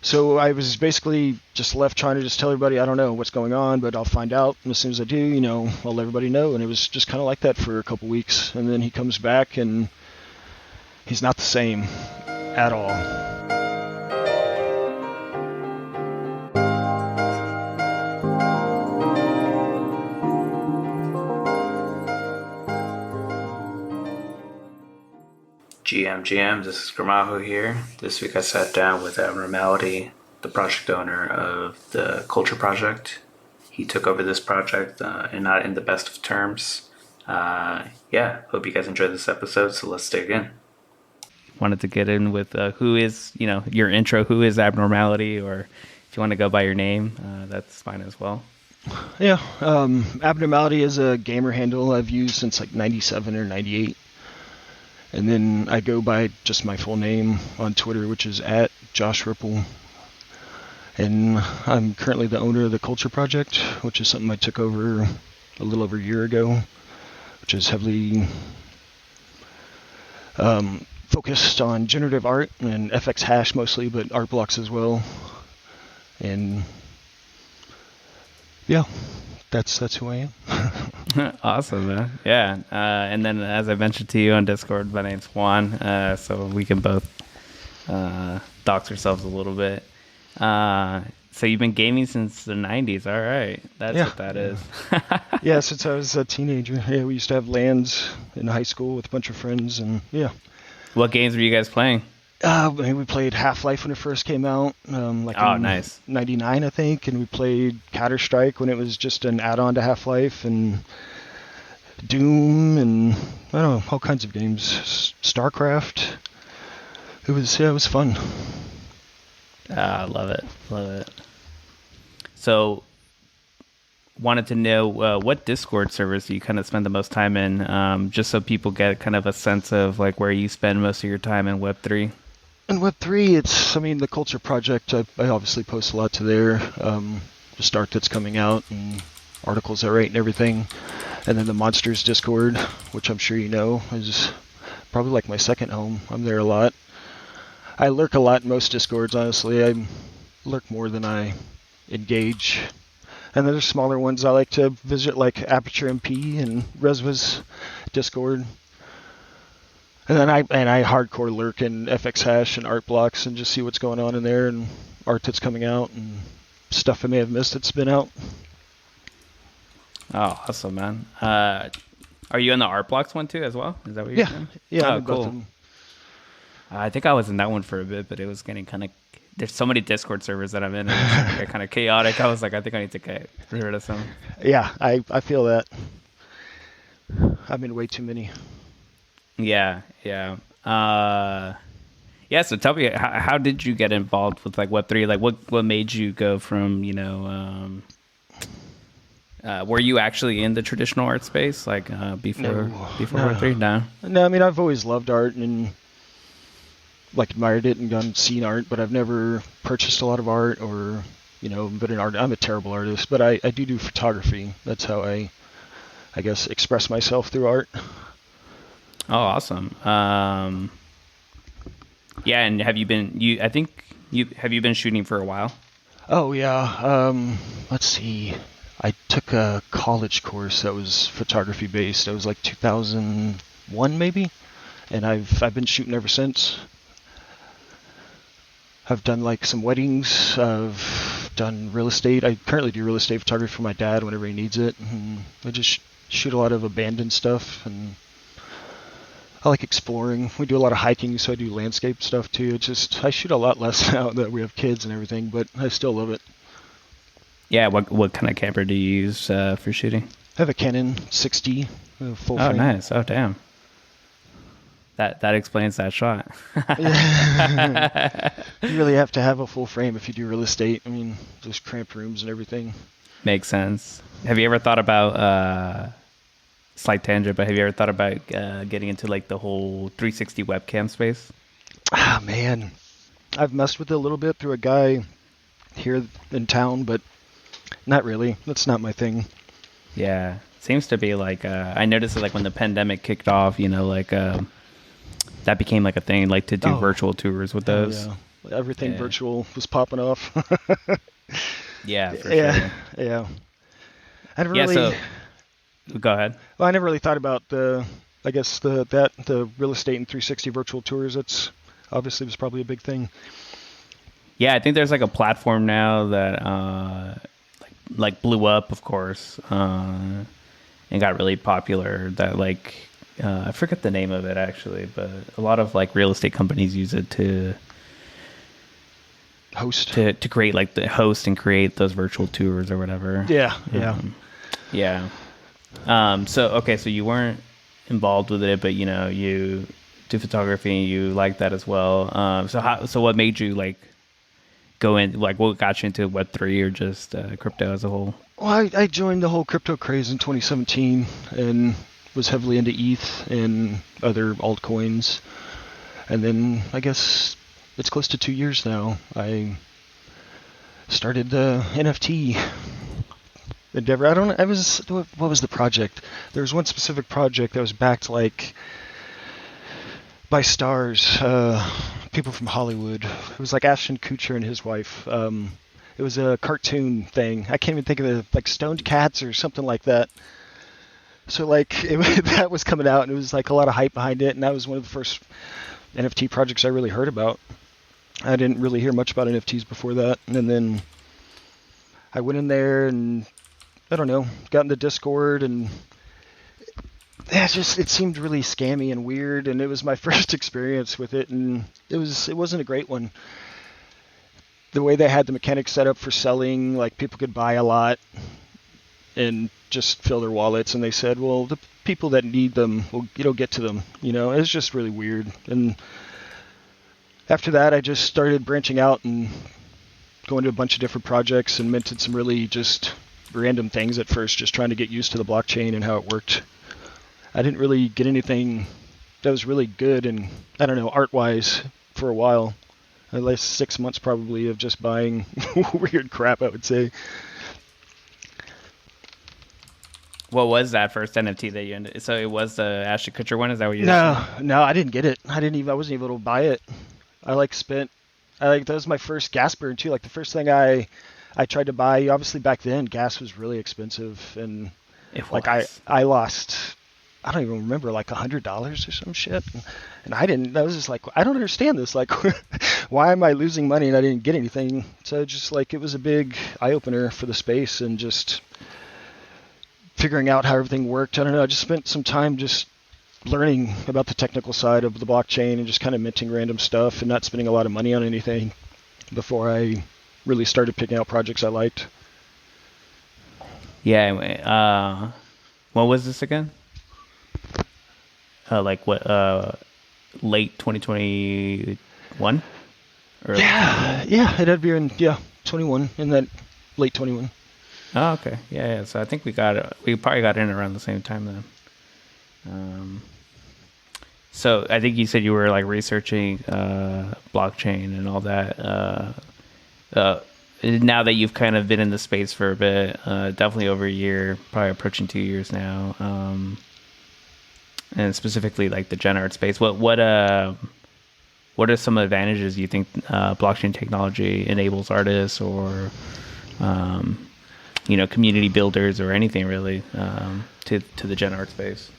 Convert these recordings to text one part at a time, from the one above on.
So I was basically just left trying to just tell everybody I don't know what's going on, but I'll find out. And as soon as I do, I'll let everybody know. And it was just kind of like that for a couple weeks. And then he comes back and he's not the same at all. GM, this is Gramajo here. This week I sat down with Abnormality, the project owner of the Culture Project. He took over this project and not in the best of terms. Hope you guys enjoyed this episode, so let's dig in. Wanted to get in with who is, your intro, who is Abnormality, or if you want to go by your name, that's fine as well. Yeah, Abnormality is a gamer handle I've used since like 97 or 98. And then I go by just my full name on Twitter, which is @JoshRipple. And I'm currently the owner of the Culture Project, which is something I took over a little over a year ago, which is heavily focused on generative art and FX hash mostly, but art blocks as well. And yeah, that's who I am. Awesome, man. Yeah. And then as I mentioned to you on Discord, my name's Juan, so we can both dox ourselves a little bit. So you've been gaming since the 90s. All right. That's what that is. Yeah, since I was a teenager. Yeah, we used to have LANs in high school with a bunch of friends, and yeah. What games were you guys playing? We played Half-Life when it first came out, nice. 99, I think, and we played Counter-Strike when it was just an add-on to Half-Life, and Doom, and I don't know, all kinds of games. StarCraft. It was fun. I love it. So, wanted to know what Discord servers do you kind of spend the most time in, just so people get kind of a sense of like where you spend most of your time in Web3. In Web3, it's the Culture Project. I obviously post a lot to there. Just art that's coming out and articles I write and everything. And then the Monsters Discord, which I'm sure you know, is probably like my second home. I'm there a lot. I lurk a lot in most Discords, honestly. I lurk more than I engage. And then there's smaller ones I like to visit, like Aperture MP and Resva's Discord. And then I hardcore lurk in FX hash and art blocks and just see what's going on in there and art that's coming out and stuff I may have missed that's been out. Oh, awesome, man. Are you in the art blocks one too as well? Is that what you're doing? Yeah. Oh, cool. I think I was in that one for a bit, but it was getting kind of... There's so many Discord servers that I'm in, and it's kind of chaotic. I was like, I think I need to get rid of some. Yeah, I feel that. I'm in way too many. Yeah. So tell me, how did you get involved with like Web3? Like, what made you go from, were you actually in the traditional art space, like before Web3? No, I mean, I've always loved art and like admired it and seen art, but I've never purchased a lot of art or, been an artist. I'm a terrible artist, but I do photography. That's how I guess, express myself through art. Oh, awesome. Yeah, and have you been shooting for a while? Oh, yeah. Let's see. I took a college course that was photography based. That was like 2001 maybe, and I've been shooting ever since. I've done like some weddings. I've done real estate. I currently do real estate photography for my dad whenever he needs it. And I just shoot a lot of abandoned stuff, and I like exploring. We do a lot of hiking, so I do landscape stuff too. It's just I shoot a lot less now that we have kids and everything, but I still love it. Yeah, what kind of camera do you use for shooting? I have a Canon 6D full frame. Oh, nice. Oh, damn. That explains that shot. You really have to have a full frame if you do real estate. I mean, there's cramped rooms and everything. Makes sense. Have you ever thought about, slight tangent, but have you ever thought about getting into like the whole 360 webcam space? Ah, man. I've messed with it a little bit through a guy here in town, but not really. That's not my thing. Yeah. Seems to be like, I noticed it like when the pandemic kicked off, that became like a thing, like to do virtual tours with those. Yeah. Everything Yeah. virtual was popping off. Yeah, for Yeah, sure. yeah. I never Yeah, really, so go ahead. I never really thought about I guess the real estate and 360 virtual tours. That's obviously was probably a big thing. Yeah, I think there's like a platform now that like blew up, of course, and got really popular. That like I forget the name of it actually, but a lot of like real estate companies use it to Host. create like the host and create those virtual tours or whatever. Yeah, yeah. Yeah. So okay, so you weren't involved with it, but you know you do photography and you like that as well. So what made you like go in? Like what got you into Web3 or just crypto as a whole? Well, I joined the whole crypto craze in 2017 and was heavily into ETH and other altcoins. And then I guess it's close to 2 years now. I started the NFT endeavor. What was the project? There was one specific project that was backed like by stars, people from Hollywood. It was like Ashton Kutcher and his wife. It was a cartoon thing. I can't even think of it, like Stoned Cats or something like that. So like that was coming out, and it was like a lot of hype behind it, and that was one of the first NFT projects I really heard about. I didn't really hear much about NFTs before that, and then I went in there and I don't know, got in the Discord, and it seemed really scammy and weird, and it was my first experience with it, and it wasn't a great one. The way they had the mechanics set up for selling, like people could buy a lot and just fill their wallets, and they said, well, the people that need them will get to them. It was just really weird. And after that, I just started branching out and going to a bunch of different projects and minted some really just random things at first, just trying to get used to the blockchain and how it worked. I didn't really get anything that was really good and, I don't know, art-wise for a while. At least 6 months probably of just buying weird crap, I would say. What was that first NFT that you ended? So it was the Ashton Kutcher one. Is that what you? No, I didn't get it. I wasn't even able to buy it. That was my first gas burn too. Like the first thing I tried to buy. Obviously back then gas was really expensive, and I lost. I don't even remember, like $100 or some shit. And I was just like, I don't understand this. Like, why am I losing money and I didn't get anything? So just like, it was a big eye opener for the space and just figuring out how everything worked. I don't know. I just spent some time just learning about the technical side of the blockchain and just kind of minting random stuff and not spending a lot of money on anything before I really started picking out projects I liked. Yeah. What was this again? Late 2021? Yeah, it had to be in 21, in that late 21. Oh, okay. Yeah. So I think we probably got in around the same time then. So I think you said you were like researching blockchain and all that. Now that you've kind of been in the space for a bit, definitely over a year, probably approaching 2 years now. And specifically like the gen art space, what are some advantages you think blockchain technology enables artists or community builders or anything really to the gen art space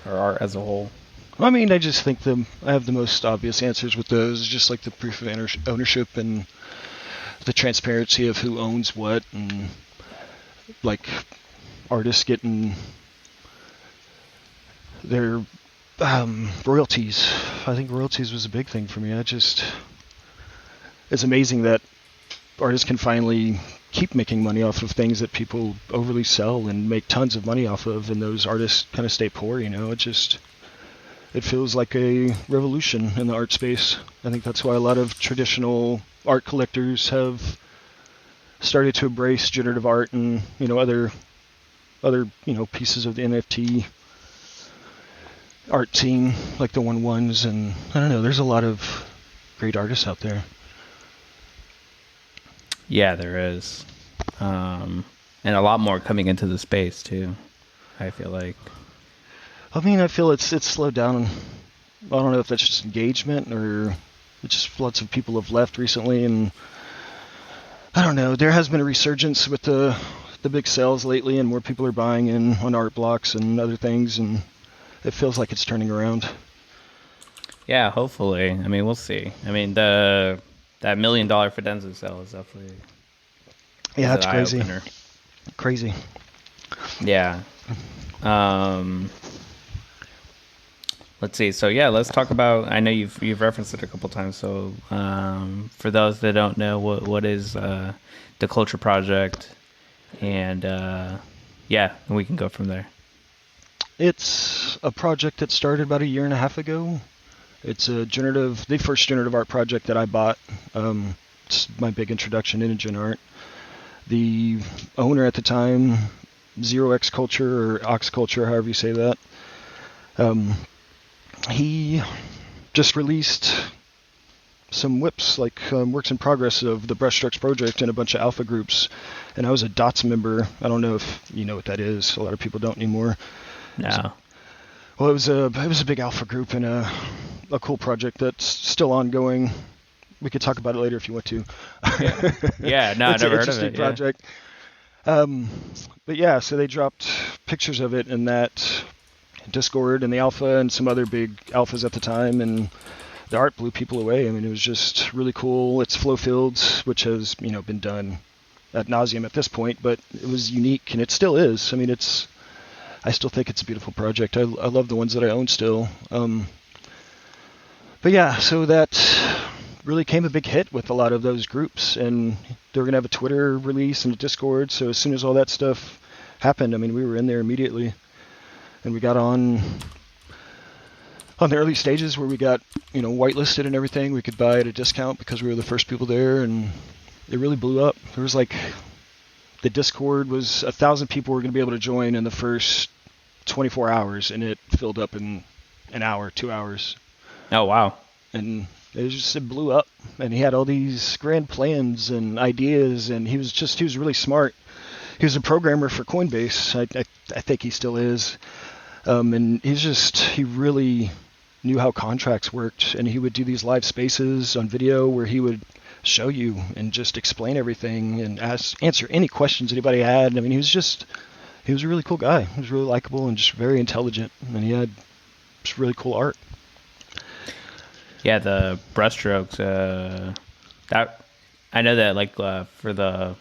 or art as a whole? I mean, I just think I have the most obvious answers with those, just like the proof of ownership and the transparency of who owns what, and like artists getting their royalties. I think royalties was a big thing for me. It's amazing that artists can finally keep making money off of things that people overly sell and make tons of money off of, and those artists kind of stay poor. It feels like a revolution in the art space. I think that's why a lot of traditional art collectors have started to embrace generative art and other pieces of the NFT art scene, like the 1-1s, and I don't know, there's a lot of great artists out there. Yeah, there is. And a lot more coming into the space too, I feel like. I mean, I feel it's slowed down. I don't know if that's just engagement or It's just lots of people have left recently, and I don't know. There has been a resurgence with the big sales lately, and more people are buying in on art blocks and other things, and it feels like it's turning around. Yeah, hopefully. I mean, we'll see. I mean, that $1 million Fidenza sale is definitely Yeah, it's crazy. eye-opener. Crazy. Yeah. Let's see. So yeah, let's talk about. I know you've referenced it a couple times. So for those that don't know, what is the Culture Project, and yeah, we can go from there. It's a project that started about 1.5 years ago. It's the first generative art project that I bought. It's my big introduction into gen art. The owner at the time, Zero X Culture or Ox Culture, however you say that, he just released some whips, like works in progress of the Brushstrokes project and a bunch of alpha groups. And I was a DOTS member. I don't know if you know what that is. A lot of people don't anymore. No. Well, it was a big alpha group and a cool project that's still ongoing. We could talk about it later if you want to. Yeah, no, I've never heard of it. Project. But yeah, so they dropped pictures of it in that Discord and the alpha and some other big alphas at the time, and the art blew people away. I mean, it was just really cool. It's flow filled, which has been done ad nauseum at this point, but it was unique, and it still is. I mean, I still think it's a beautiful project. I love the ones that I own still. But yeah, so that really came a big hit with a lot of those groups, and they were going to have a Twitter release and a Discord. So as soon as all that stuff happened, I mean, we were in there immediately, and we got on the early stages where we got whitelisted and everything. We could buy at a discount because we were the first people there, and it really blew up. There was the Discord was 1,000 people were going to be able to join in the first 24 hours, and it filled up in an hour, 2 hours. Oh wow! And it blew up, and he had all these grand plans and ideas, and he was really smart. He was a programmer for Coinbase. I think he still is, and he really knew how contracts worked, and he would do these live spaces on video where he would show you and just explain everything and answer any questions anybody had. I mean, he was a really cool guy. He was really likable and just very intelligent, and he had just really cool art. Yeah, the brushstrokes. That I know that for the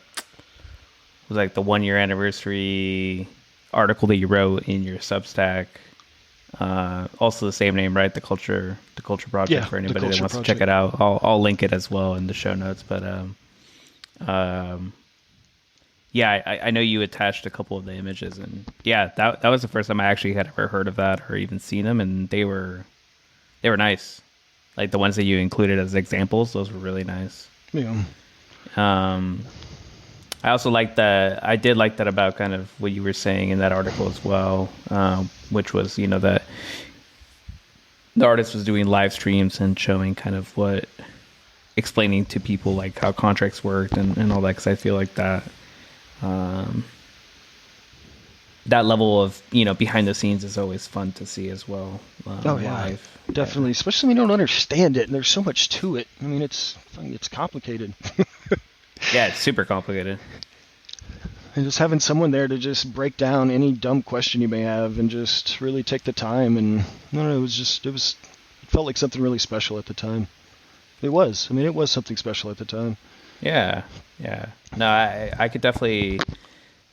was the 1 year anniversary article that you wrote in your Substack. Also the same name, right? The Culture Project. Yeah, for anybody that wants Project. to check it out. I'll link it as well in the show notes. But yeah, I know you attached a couple of the images, and yeah, that was the first time I actually had ever heard of that or even seen them, and they were nice. Like the ones that you included as examples, those were really nice. Yeah. I also I did like that about kind of what you were saying in that article as well, which was, that the artist was doing live streams and showing kind of explaining to people how contracts worked and all that, because I feel like that, that level of, behind the scenes is always fun to see as well. Live. Definitely, especially when you don't understand it, and there's so much to it. I mean, it's complicated. Yeah, it's super complicated. And just having someone there to just break down any dumb question you may have and just really take the time, and I don't know, it felt like something really special at the time. It was. I mean, it was something special at the time. Yeah. No, I could definitely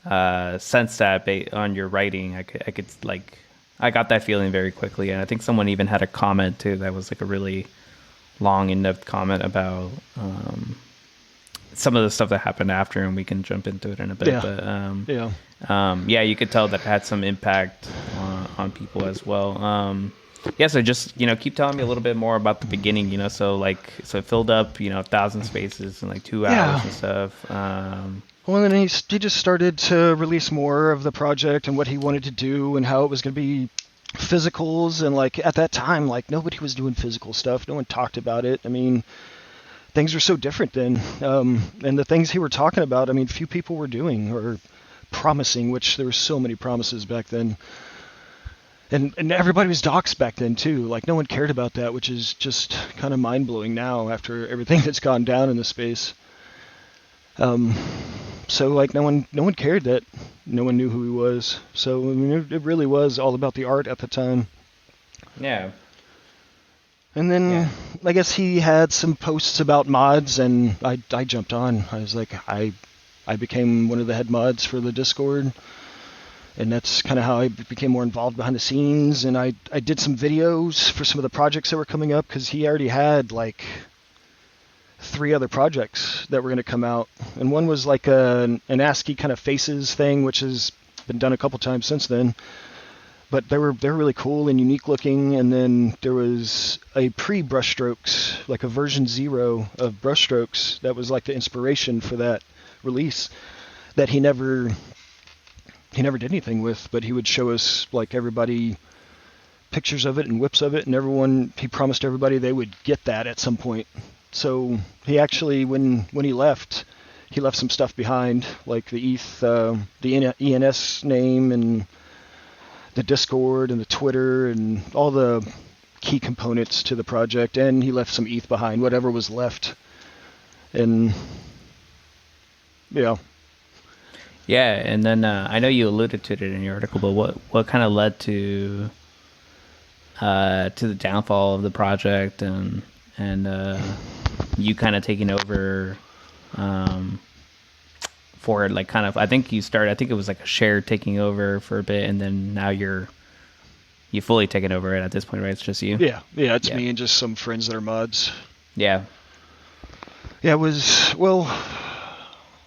sense that on your writing. I got that feeling very quickly, and I think someone even had a comment too that was a really long, in-depth comment about some of the stuff that happened after, and we can jump into it in a bit. Yeah. But yeah, you could tell that it had some impact on people as well. Yeah, so just keep telling me a little bit more about the beginning. So it filled up 1,000 spaces in 2 hours and stuff. Well, then he just started to release more of the project and what he wanted to do and how it was going to be physicals. And at that time, nobody was doing physical stuff. No one talked about it. I mean, things were so different then. And the things he were talking about, I mean, few people were doing or promising, which there were so many promises back then. And everybody was doxxed back then too. Like no one cared about that, which is just kind of mind blowing now after everything that's gone down in the space. So like no one cared that no one knew who he was. So I mean, it really was all about the art at the time. Yeah. And then Yeah. I guess he had some posts about mods, and I jumped on. I was like, I became one of the head mods for the Discord, and that's kind of how I became more involved behind the scenes. And I did some videos for some of the projects that were coming up, because he already had like 3 other projects that were going to come out, and one was like an ASCII kind of faces thing, which has been done a couple times since then. But they were really cool and unique looking. And then there was a pre-brushstrokes, like a version 0 of brushstrokes that was like the inspiration for that release that he never did anything with. But he would show us like everybody pictures of it and whips of it, and he promised everybody they would get that at some point. So he actually, when he left some stuff behind, like the ETH, the ENS name, and the Discord and the Twitter and all the key components to the project, and he left some ETH behind, whatever was left. And yeah. Yeah, and then I know you alluded to it in your article, but what kind of led to the downfall of the project and you kind of taking over for it, like kind of, I think it was like a shared taking over for a bit, and then now you fully taken over it at this point, right? It's just you? Yeah, it's me and just some friends that are mods. Yeah. Yeah, it was, well,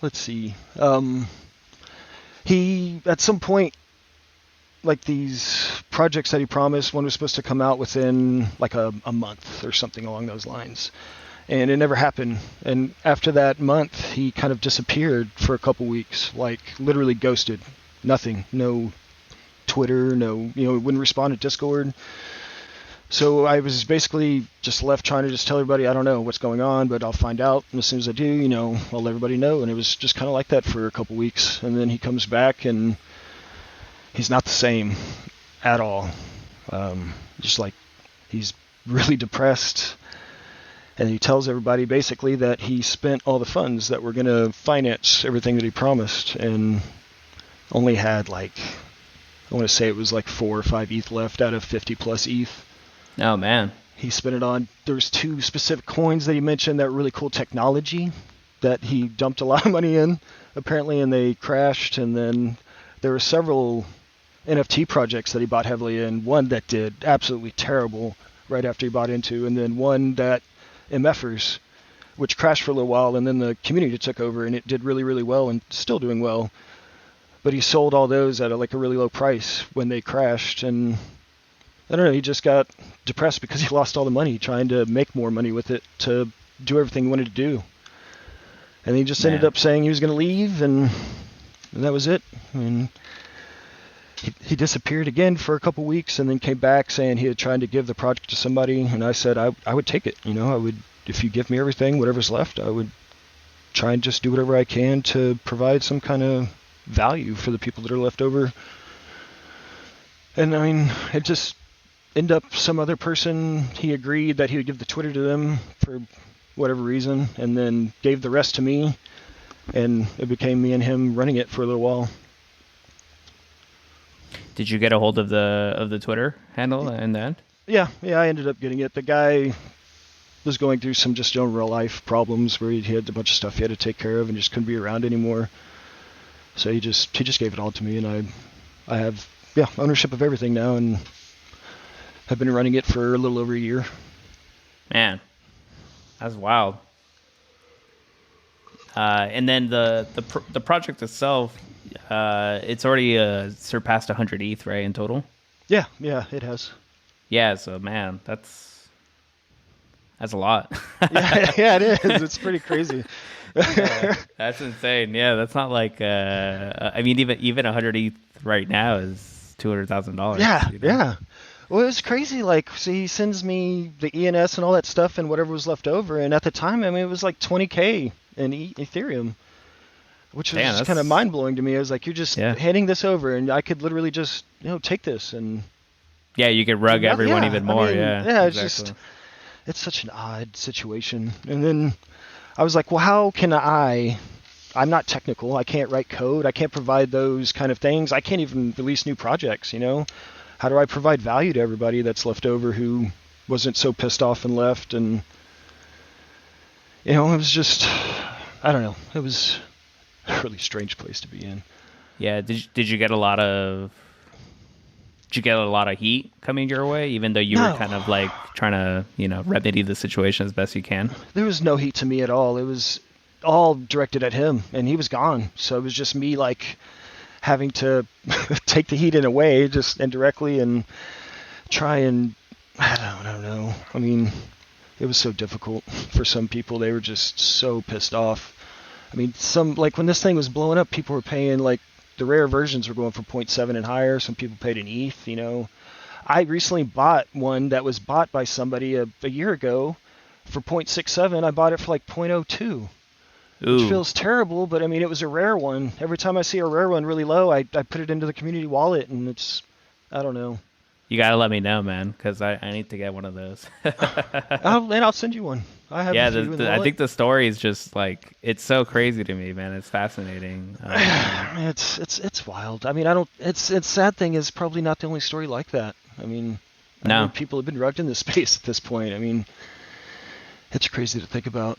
let's see. He, at some point, like these projects that he promised, one was supposed to come out within like a month or something along those lines. And it never happened. And after that month, he kind of disappeared for a couple weeks, like literally ghosted. Nothing. No Twitter, no, wouldn't respond to Discord. So I was basically just left trying to just tell everybody, I don't know what's going on, but I'll find out. And as soon as I do, I'll let everybody know. And it was just kind of like that for a couple weeks. And then he comes back, and he's not the same at all. Just like he's really depressed. And he tells everybody basically that he spent all the funds that were going to finance everything that he promised, and only had like, I want to say it was like 4 or 5 ETH left out of 50 plus ETH. Oh man. He spent it on, there's 2 specific coins that he mentioned that were really cool technology that he dumped a lot of money in, apparently, and they crashed. And then there were several NFT projects that he bought heavily in, one that did absolutely terrible right after he bought into, and then one that MFers, which crashed for a little while, and then the community took over and it did really, really well and still doing well. But he sold all those at a really low price when they crashed, and I don't know, he just got depressed because he lost all the money trying to make more money with it to do everything he wanted to do. And he just ended up saying he was going to leave, and that was it. I mean, he disappeared again for a couple weeks, and then came back saying he had tried to give the project to somebody, and I said I would take it. I would, if you give me everything, whatever's left, I would try and just do whatever I can to provide some kind of value for the people that are left over. And I mean, it just ended up some other person, he agreed that he would give the Twitter to them for whatever reason, and then gave the rest to me, and it became me and him running it for a little while. Did you get a hold of the Twitter handle in the end? Yeah, I ended up getting it. The guy was going through some just real life problems where he had a bunch of stuff he had to take care of and just couldn't be around anymore. So he just gave it all to me, and I have ownership of everything now, and have been running it for a little over a year. Man, that's wild. And then the project itself, it's already surpassed 100 ETH, right, in total? Yeah, it has. Yeah, so man, that's a lot. yeah, it is. It's pretty crazy. That's insane. Yeah, that's not like I mean, even 100 ETH right now is $200,000. Yeah. Well, it was crazy. Like, so he sends me the ENS and all that stuff and whatever was left over, and at the time, I mean, it was like 20K in Ethereum, which was kind of mind blowing to me. I was like, you're just handing this over, and I could literally just take this and Yeah, you could rug everyone even more. Yeah, it's exactly. just, it's such an odd situation. And then I was like, well, how can I'm not technical. I can't write code. I can't provide those kind of things. I can't even release new projects, you know? How do I provide value to everybody that's left over who wasn't so pissed off and left? And, you know, it was just, I don't know. It was a really strange place to be in. Yeah, did you get a lot of heat coming your way, even though you were kind of like trying to, you know, remedy the situation as best you can? There was no heat to me at all. It was all directed at him, and he was gone. So it was just me, like, having to take the heat in a way, just indirectly, and try and, I don't know. I mean, it was so difficult for some people. They were just so pissed off. I mean, like, when this thing was blowing up, people were paying, like, the rare versions were going for 0.7 and higher. Some people paid an ETH, you know. I recently bought one that was bought by somebody a year ago for 0.67. I bought it for like 0.02, which feels terrible, but I mean, it was a rare one. Every time I see a rare one really low, I put it into the community wallet, and it's, I don't know. You gotta let me know, man, because I need to get one of those. I'll send you one. I have. Yeah, I think the story is just like, it's so crazy to me, man. It's fascinating. It's wild. I mean, It's sad thing is probably not the only story like that. I mean, no, people have been rugged in this space at this point. I mean, it's crazy to think about.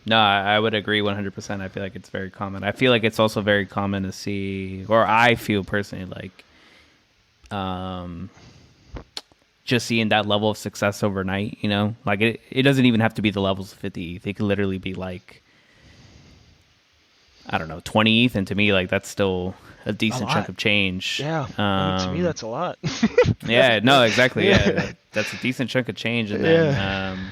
No, I would agree 100%. I feel like it's very common. I feel like it's also very common to see, or I feel personally like, just seeing that level of success overnight, you know, like it doesn't even have to be the levels of 50 ETH. It could literally be like, I don't know, 20 ETH. And to me, like, that's still a decent chunk of change. Yeah. I mean, to me, that's a lot. Yeah, no, exactly. Yeah. That's a decent chunk of change. And then,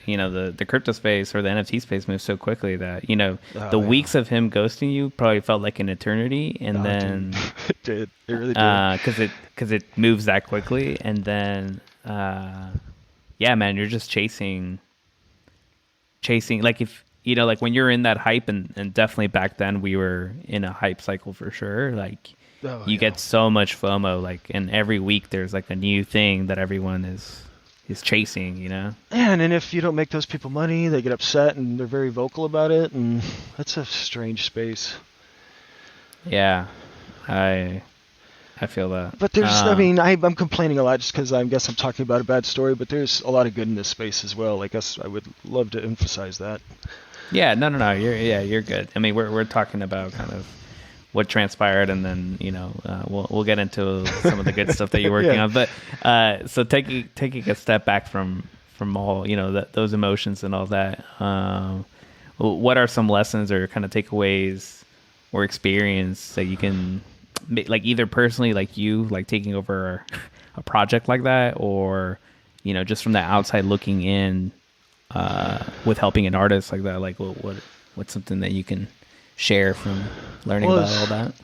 the crypto space or the NFT space moves so quickly that, you know, weeks of him ghosting you probably felt like an eternity. And then it did. It really did. Because it moves that quickly. And then, yeah, man, you're just chasing, like, if, you know, like when you're in that hype, and definitely back then we were in a hype cycle for sure. Like, you get so much FOMO, like, and every week there's like a new thing that everyone is chasing, you know? And if you don't make those people money, they get upset and they're very vocal about it, and that's a strange space. Yeah, I feel that. But there's, I mean, I'm complaining a lot just because I guess I'm talking about a bad story, but there's a lot of good in this space as well. I guess I would love to emphasize that. Yeah, no, you're good. I mean, we're talking about kind of what transpired, and then, you know, we'll get into some of the good stuff that you're working on. But so taking a step back from all, you know, those emotions and all that, what are some lessons or kind of takeaways or experience that you can, like, either personally, like you, like taking over a project like that, or, you know, just from the outside looking in, with helping an artist like that, like what's something that you can share from learning about all that?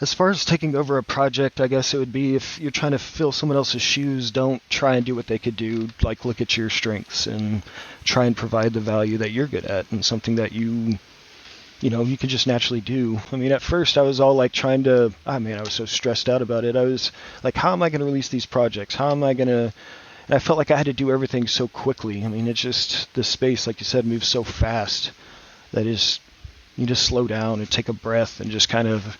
As far as taking over a project, I guess it would be, if you're trying to fill someone else's shoes, don't try and do what they could do. Like, look at your strengths and try and provide the value that you're good at, and something that you can just naturally do. I mean, at first I was all like I was so stressed out about it. I was like, how am I going to release these projects? How am I going to... And I felt like I had to do everything so quickly. I mean, it's just, the space, like you said, moves so fast that you just slow down and take a breath, and just kind of,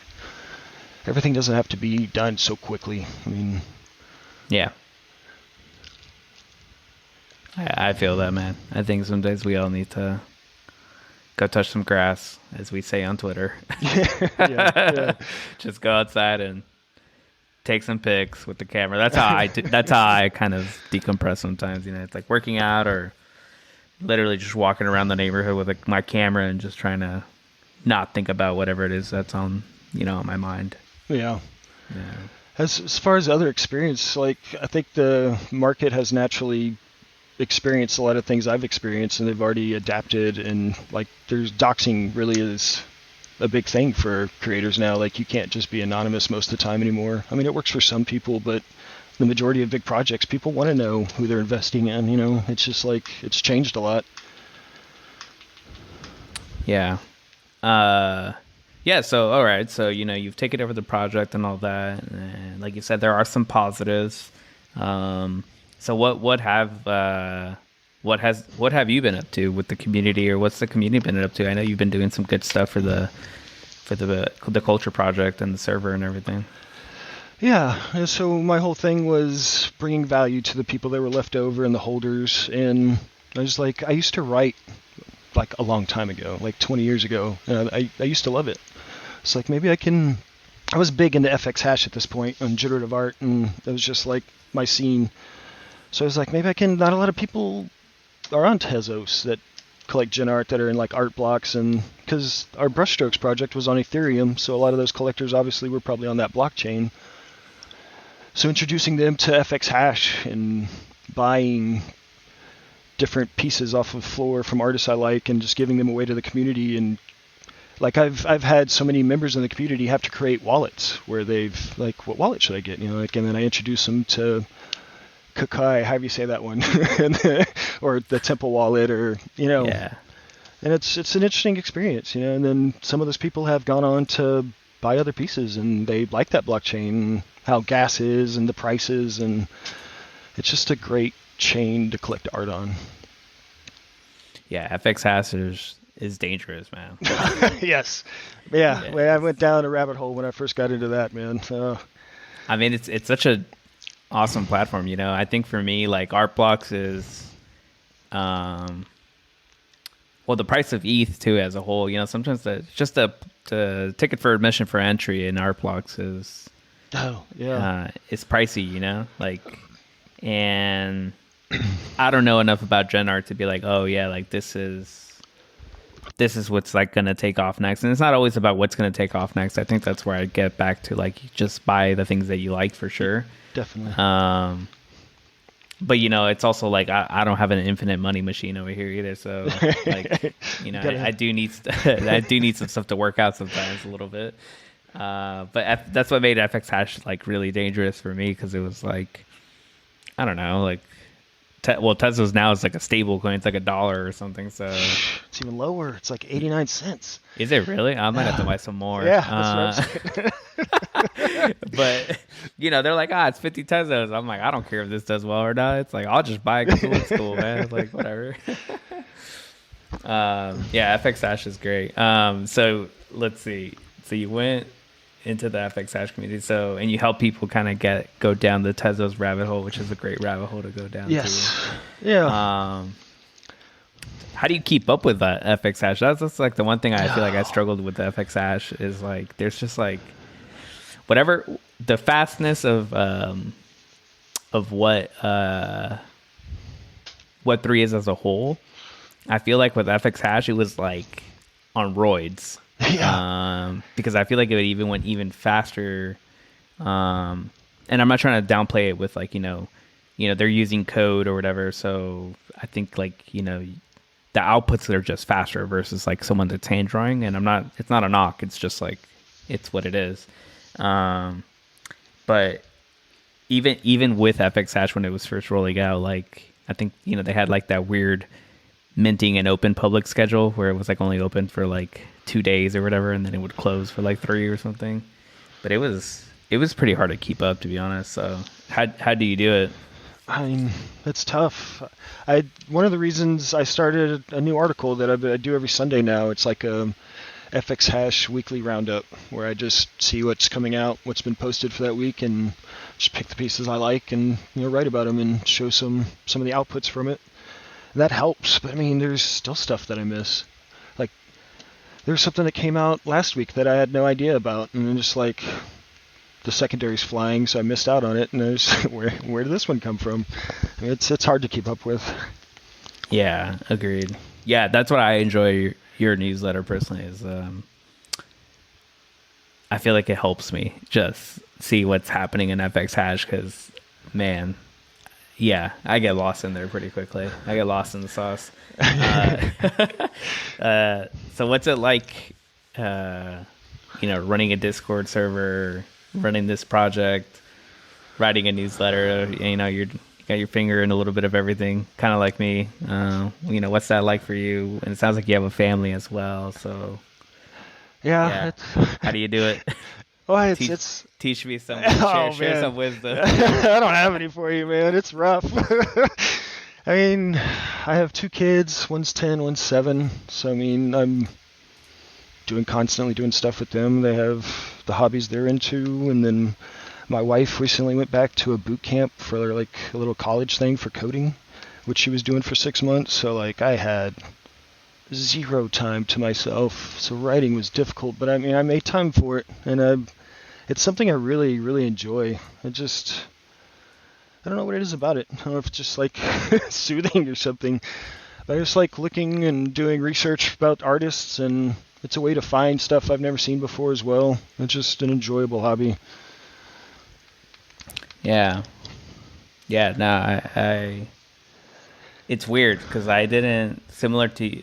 everything doesn't have to be done so quickly. I mean, yeah, I feel that, man. I think sometimes we all need to go touch some grass, as we say on Twitter. Yeah. Just go outside and take some pics with the camera. That's how I kind of decompress sometimes. You know, it's like working out, or literally just walking around the neighborhood with my camera and just trying to not think about whatever it is that's on my mind. Yeah. As far as other experience, like, I think the market has naturally experienced a lot of things I've experienced, and they've already adapted. And like, doxing really is a big thing for creators now. Like, you can't just be anonymous most of the time anymore. I mean, it works for some people, but the majority of big projects, people want to know who they're investing in. You know, it's just like, it's changed a lot. Yeah. Yeah, so all right, so you've taken over the project and all that, and like you said, there are some positives. So what have you been up to with the community, or what's the community been up to? I know you've been doing some good stuff for the culture project and the server and everything. Yeah, and so my whole thing was bringing value to the people that were left over and the holders, and I was like, I used to write like a long time ago, like 20 years ago, and I used to love it. It's like maybe I was big into FX hash at this point on generative art, and it was just like my scene. So I was like, maybe not a lot of people are on Tezos that collect gen art that are in like art blocks, and because our brushstrokes project was on Ethereum, so a lot of those collectors obviously were probably on that blockchain. So introducing them to FX hash and buying different pieces off of floor from artists I like and just giving them away to the community, and like I've had so many members in the community have to create wallets where they've like, what wallet should I get? And then I introduce them to Kakai, however you say that one, or the Temple wallet, or Yeah. And it's an interesting experience, And then some of those people have gone on to buy other pieces, and they like that blockchain, and how gas is, and the prices, and it's just a great chain to collect art on. Yeah, FX hash is dangerous, man. Yes. Yeah. I went down a rabbit hole when I first got into that, man. I mean, it's such a awesome platform, I think for me, like, art blocks is well, the price of ETH too as a whole, sometimes the ticket for admission for entry in art blocks is it's pricey, like, and I don't know enough about gen art to be like, oh yeah, like this is what's like going to take off next. And it's not always about what's going to take off next. I think that's where I get back to, like, you just buy the things that you like for sure. Definitely. But it's also like I don't have an infinite money machine over here either. So like, I do need I do need some stuff to work out sometimes a little bit. But that's what made FX hash like really dangerous for me, because it was like, I don't know, like, Tesla's now is like a stable coin. It's like $1 or something. So it's even lower. It's like 89 cents. Is it really? I might have to buy some more. Yeah, that's what but they're like, it's 50 Tezos. I'm like, I don't care if this does well or not. It's like, I'll just buy it because it looks cool, man. It's like, whatever. Yeah, FX hash is great. So let's see. So you went into the FX hash community, and you help people kind of go down the Tezos rabbit hole, which is a great rabbit hole to go down. Yes. To. Yeah. How do you keep up with that FX hash? That's like the one thing I feel like I struggled with the FX hash is, like, there's just like whatever the fastness of what Web3 is as a whole. I feel like with FX hash, it was like on roids. Yeah. Because I feel like it even went even faster. And I'm not trying to downplay it with, like, they're using code or whatever. So I think, like, the outputs are just faster versus like someone that's hand drawing. And it's not a knock. It's just like, it's what it is. But even with FX hash, when it was first rolling out, like, I think, they had like that weird minting and open public schedule where it was like only open for like 2 days or whatever, and then it would close for like 3 or something. But it was pretty hard to keep up, to be honest. So how do you do it? I mean, it's tough. One of the reasons I started a new article that I do every Sunday now, it's like a FX hash weekly roundup where I just see what's coming out, what's been posted for that week, and just pick the pieces I like and write about them and show some of the outputs from it. And that helps, but I mean, there's still stuff that I miss. Like, there's something that came out last week that I had no idea about, and then just like the secondary's flying, so I missed out on it. And I was, where did this one come from? I mean, it's hard to keep up with. Yeah, agreed. Yeah, that's what I enjoy your newsletter personally. Is I feel like it helps me just see what's happening in FX hash, because, man, yeah, I get lost in there pretty quickly. I get lost in the sauce. So what's it like, running a Discord server, running this project, writing a newsletter? You got your finger in a little bit of everything, kind of like me. What's that like for you? And it sounds like you have a family as well. So Yeah. Yeah. It's, How do you do it? well, teach, it's teach me some. oh, Share man. some wisdom. I don't have any for you, man. It's rough. I mean, I have 2 kids. One's 10, one's 7. So, I mean, I'm constantly doing stuff with them. They have the hobbies they're into. And then my wife recently went back to a boot camp for like a little college thing for coding, which she was doing for 6 months. So, like, I had 0 time to myself. So writing was difficult, but I mean, I made time for it. And it's something I really, really enjoy. I don't know what it is about it. I don't know if it's just like soothing or something. But I just like looking and doing research about artists, and it's a way to find stuff I've never seen before as well. It's just an enjoyable hobby. Yeah. Yeah, no, I it's weird because I didn't, similar to,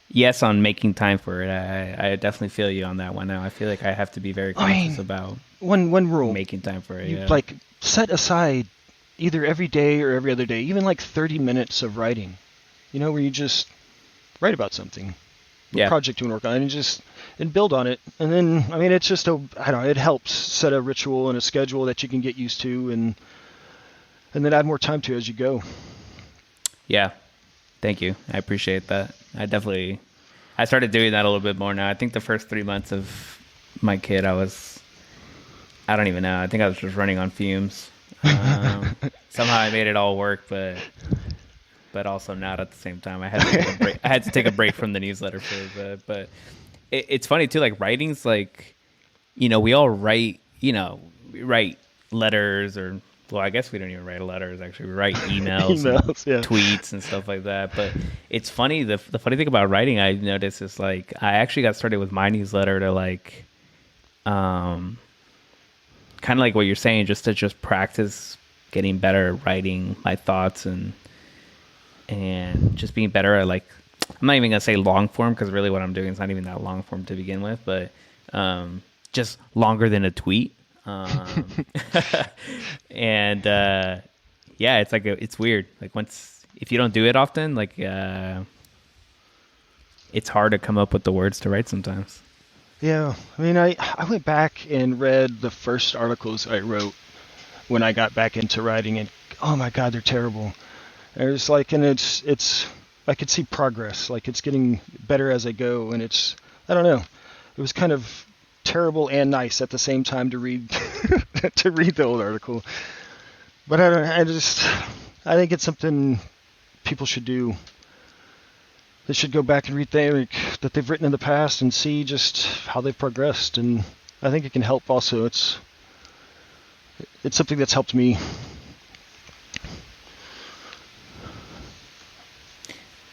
yes, on making time for it. I definitely feel you on that one now. I feel like I have to be very conscious about One rule. making time for it. You Yeah. like set aside either every day or every other day, even like 30 minutes of writing. You know, where you just write about something, Yeah. project you want to work on, and build on it. And then, I mean, it's just I don't know, it helps set a ritual and a schedule that you can get used to, and then add more time to as you go. Yeah. Thank you. I appreciate that. I started doing that a little bit more now. I think the first 3 months of my kid, I don't even know. I think I was just running on fumes. Somehow I made it all work, but also not at the same time. I had to take a break. I had to take a break from the newsletter for a bit. But it's funny too. Like writing's like, we all write. We write letters, or well, I guess we don't even write letters. Actually, we write emails, and tweets, and stuff like that. But it's funny. The funny thing about writing, I noticed, is like I actually got started with my newsletter to like, kind of like what you're saying, just to practice getting better at writing my thoughts and just being better at, like, I'm not even gonna say long form, because really what I'm doing is not even that long form to begin with, but just longer than a tweet. And yeah, it's like it's weird. Like if you don't do it often, like it's hard to come up with the words to write sometimes. Yeah, I mean, I went back and read the first articles I wrote when I got back into writing, and oh my God, they're terrible. And it's like, and it's I could see progress, like it's getting better as I go, and I don't know, it was kind of terrible and nice at the same time to read to read the old article. But I think it's something people should do. They should go back and read things that they've written in the past and see just how they've progressed. And I think it can help also. It's something that's helped me.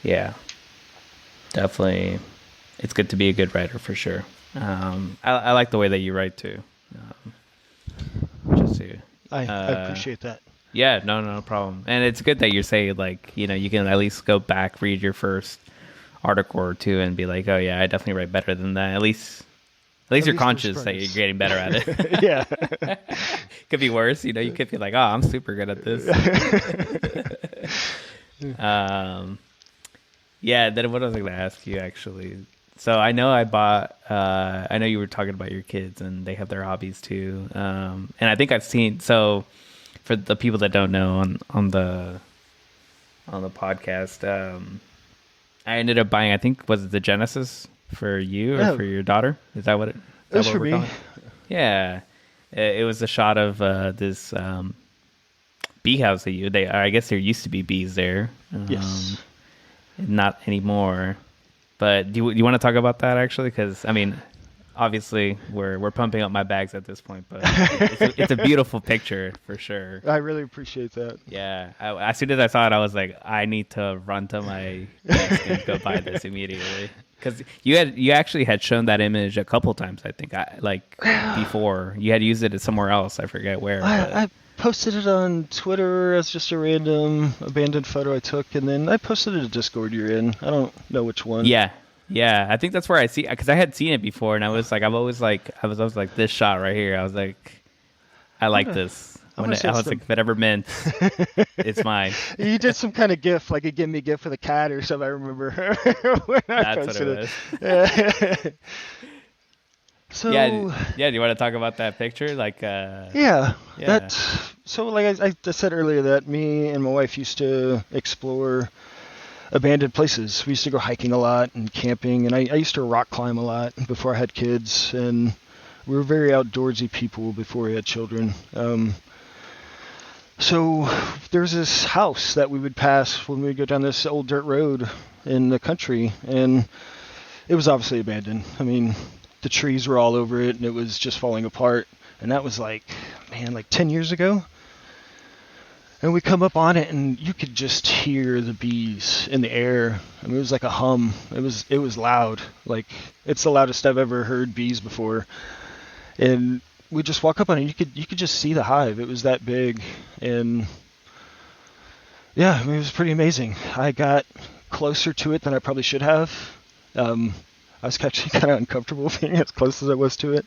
Yeah, definitely. It's good to be a good writer for sure. I like the way that you write too. I appreciate that. Yeah, no problem. And it's good that you're saying, like, you can at least go back, read your first article or two, and be like, oh yeah, I definitely write better than that. At least you're conscious that you're getting better at it. Yeah. Could be worse. You could be like, oh, I'm super good at this. Yeah. Then what was I going to ask you actually? So I know I know you were talking about your kids and they have their hobbies too. And I think I've seen, so for the people that don't know on the podcast, I ended up buying, I think, was it the Genesis for you or for your daughter? Is that what it was for me? Yeah. It was a shot of this bee house I guess there used to be bees there. Yes. Not anymore. But do you want to talk about that actually? Because I mean, obviously we're pumping up my bags at this point, but it's a beautiful picture for sure. I really appreciate that. Yeah. As soon as I saw it, I was like, I need to run to my desk and go buy this immediately. Because you actually had shown that image a couple times, I think. Before you had used it somewhere else. I forget where. I posted it on Twitter as just a random abandoned photo I took, and then I posted it to Discord you're in. I don't know which one. Yeah. I think that's where I see, because I had seen it before, and I was always like, this shot right here. I was like, I like this. I When want to I say was like, if it ever meant, it's mine. you did some kind of GIF, like a give me gift with a cat or something. I remember when I That's what it posted was. it. Yeah, So yeah. Do you want to talk about that picture? Like, yeah, yeah. so like I said earlier, that me and my wife used to explore abandoned places. We used to go hiking a lot and camping, and I used to rock climb a lot before I had kids, and we were very outdoorsy people before we had children. So there's this house that we would pass when we would go down this old dirt road in the country, and it was obviously abandoned. I mean, the trees were all over it, and it was just falling apart. And that was like 10 years ago. And we come up on it, and you could just hear the bees in the air. I mean, it was like a hum. It was loud. Like, it's the loudest I've ever heard bees before. And we just walk up on it. You could just see the hive. It was that big, and yeah, I mean, it was pretty amazing. I got closer to it than I probably should have. I was actually kind of uncomfortable being as close as I was to it,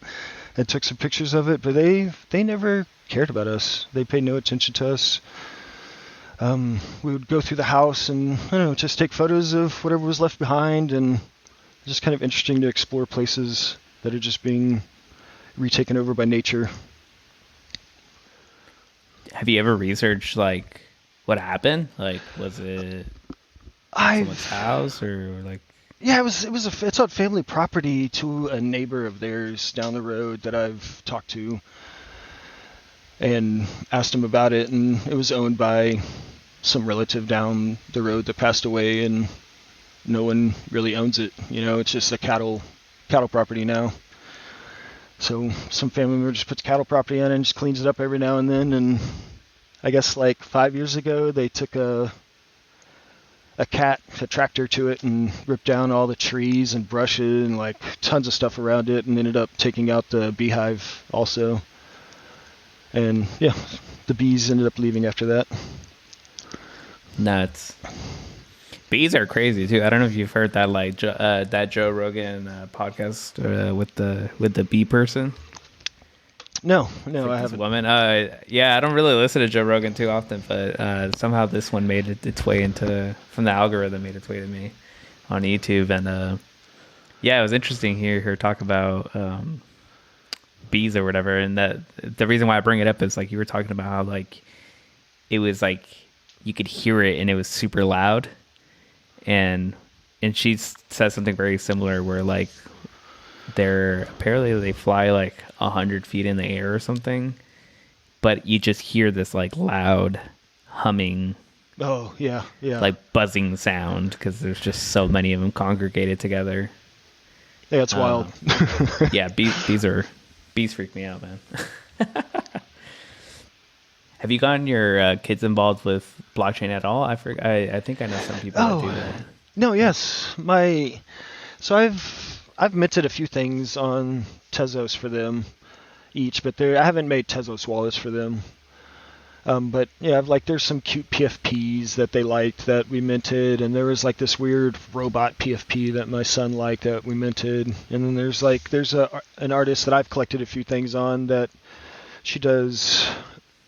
and took some pictures of it. But they never cared about us. They paid no attention to us. We would go through the house and I don't know, just take photos of whatever was left behind, and just kind of interesting to explore places that are just being retaken over by nature. Have you ever researched like what happened? Like, was it someone's house or like? Yeah, it's on family property to a neighbor of theirs down the road that I've talked to and asked him about it, and it was owned by some relative down the road that passed away, and no one really owns it. You know, it's just a cattle property now. So some family member just puts cattle property on it and just cleans it up every now and then. And I guess like 5 years ago, they took a tractor to it and ripped down all the trees and brushes and like tons of stuff around it, and ended up taking out the beehive also. And yeah, the bees ended up leaving after that. Nuts. Bees are crazy too. I don't know if you've heard that like that Joe Rogan podcast with the bee person. No, Like I this haven't. woman. Yeah, I don't really listen to Joe Rogan too often, but somehow this one made its way from the algorithm, made its way to me on YouTube, and yeah, it was interesting to hear her talk about bees or whatever. And that the reason why I bring it up is like you were talking about how like it was like you could hear it and it was super loud, and she says something very similar where like apparently they fly like 100 feet in the air or something, but you just hear this like loud humming, Oh, yeah. like buzzing sound because there's just so many of them congregated together. Yeah, it's wild. Yeah, bees freak me out, man. Have you gotten your kids involved with blockchain at all? I think I know some people that do that. No, yes. So I've minted a few things on Tezos for them each, but I haven't made Tezos wallets for them. But yeah, there's some cute PFPs that they liked that we minted, and there was like this weird robot PFP that my son liked that we minted, and then there's an artist that I've collected a few things on that she does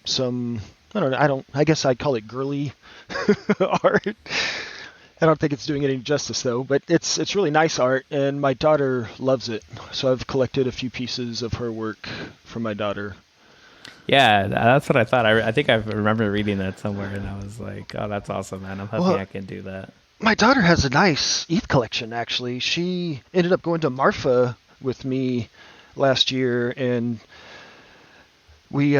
some, I don't know, I guess I'd call it girly art. I don't think it's doing it any justice though, but it's really nice art, and my daughter loves it. So I've collected a few pieces of her work from my daughter. Yeah, that's what I thought. I think I remember reading that somewhere, and I was like, "Oh, that's awesome, man! I'm happy I can do that." My daughter has a nice ETH collection, actually. She ended up going to Marfa with me last year, and we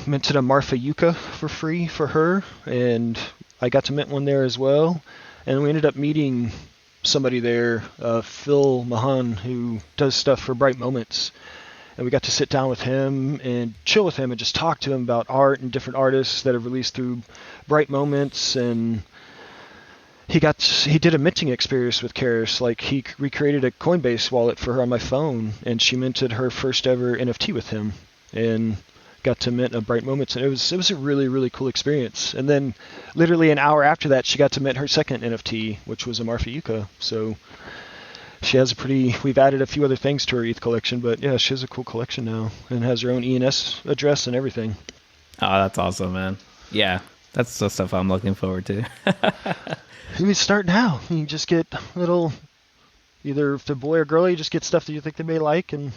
minted a Marfa Yucca for free for her, and I got to mint one there as well. And we ended up meeting somebody there, Phil Mahan, who does stuff for Bright Moments. And we got to sit down with him and chill with him and just talk to him about art and different artists that have released through Bright Moments. And he did a minting experience with Karis. Like, he recreated a Coinbase wallet for her on my phone, and she minted her first ever NFT with him and got to mint a Bright Moments. And it was a really, really cool experience. And then literally an hour after that, she got to mint her second NFT, which was a Marfa Yucca. So she has we've added a few other things to her ETH collection, but yeah, she has a cool collection now and has her own ENS address and everything. Oh, that's awesome, man. Yeah, that's the stuff I'm looking forward to. You mean start now. You just get little, either if the boy or girl, you just get stuff that you think they may like and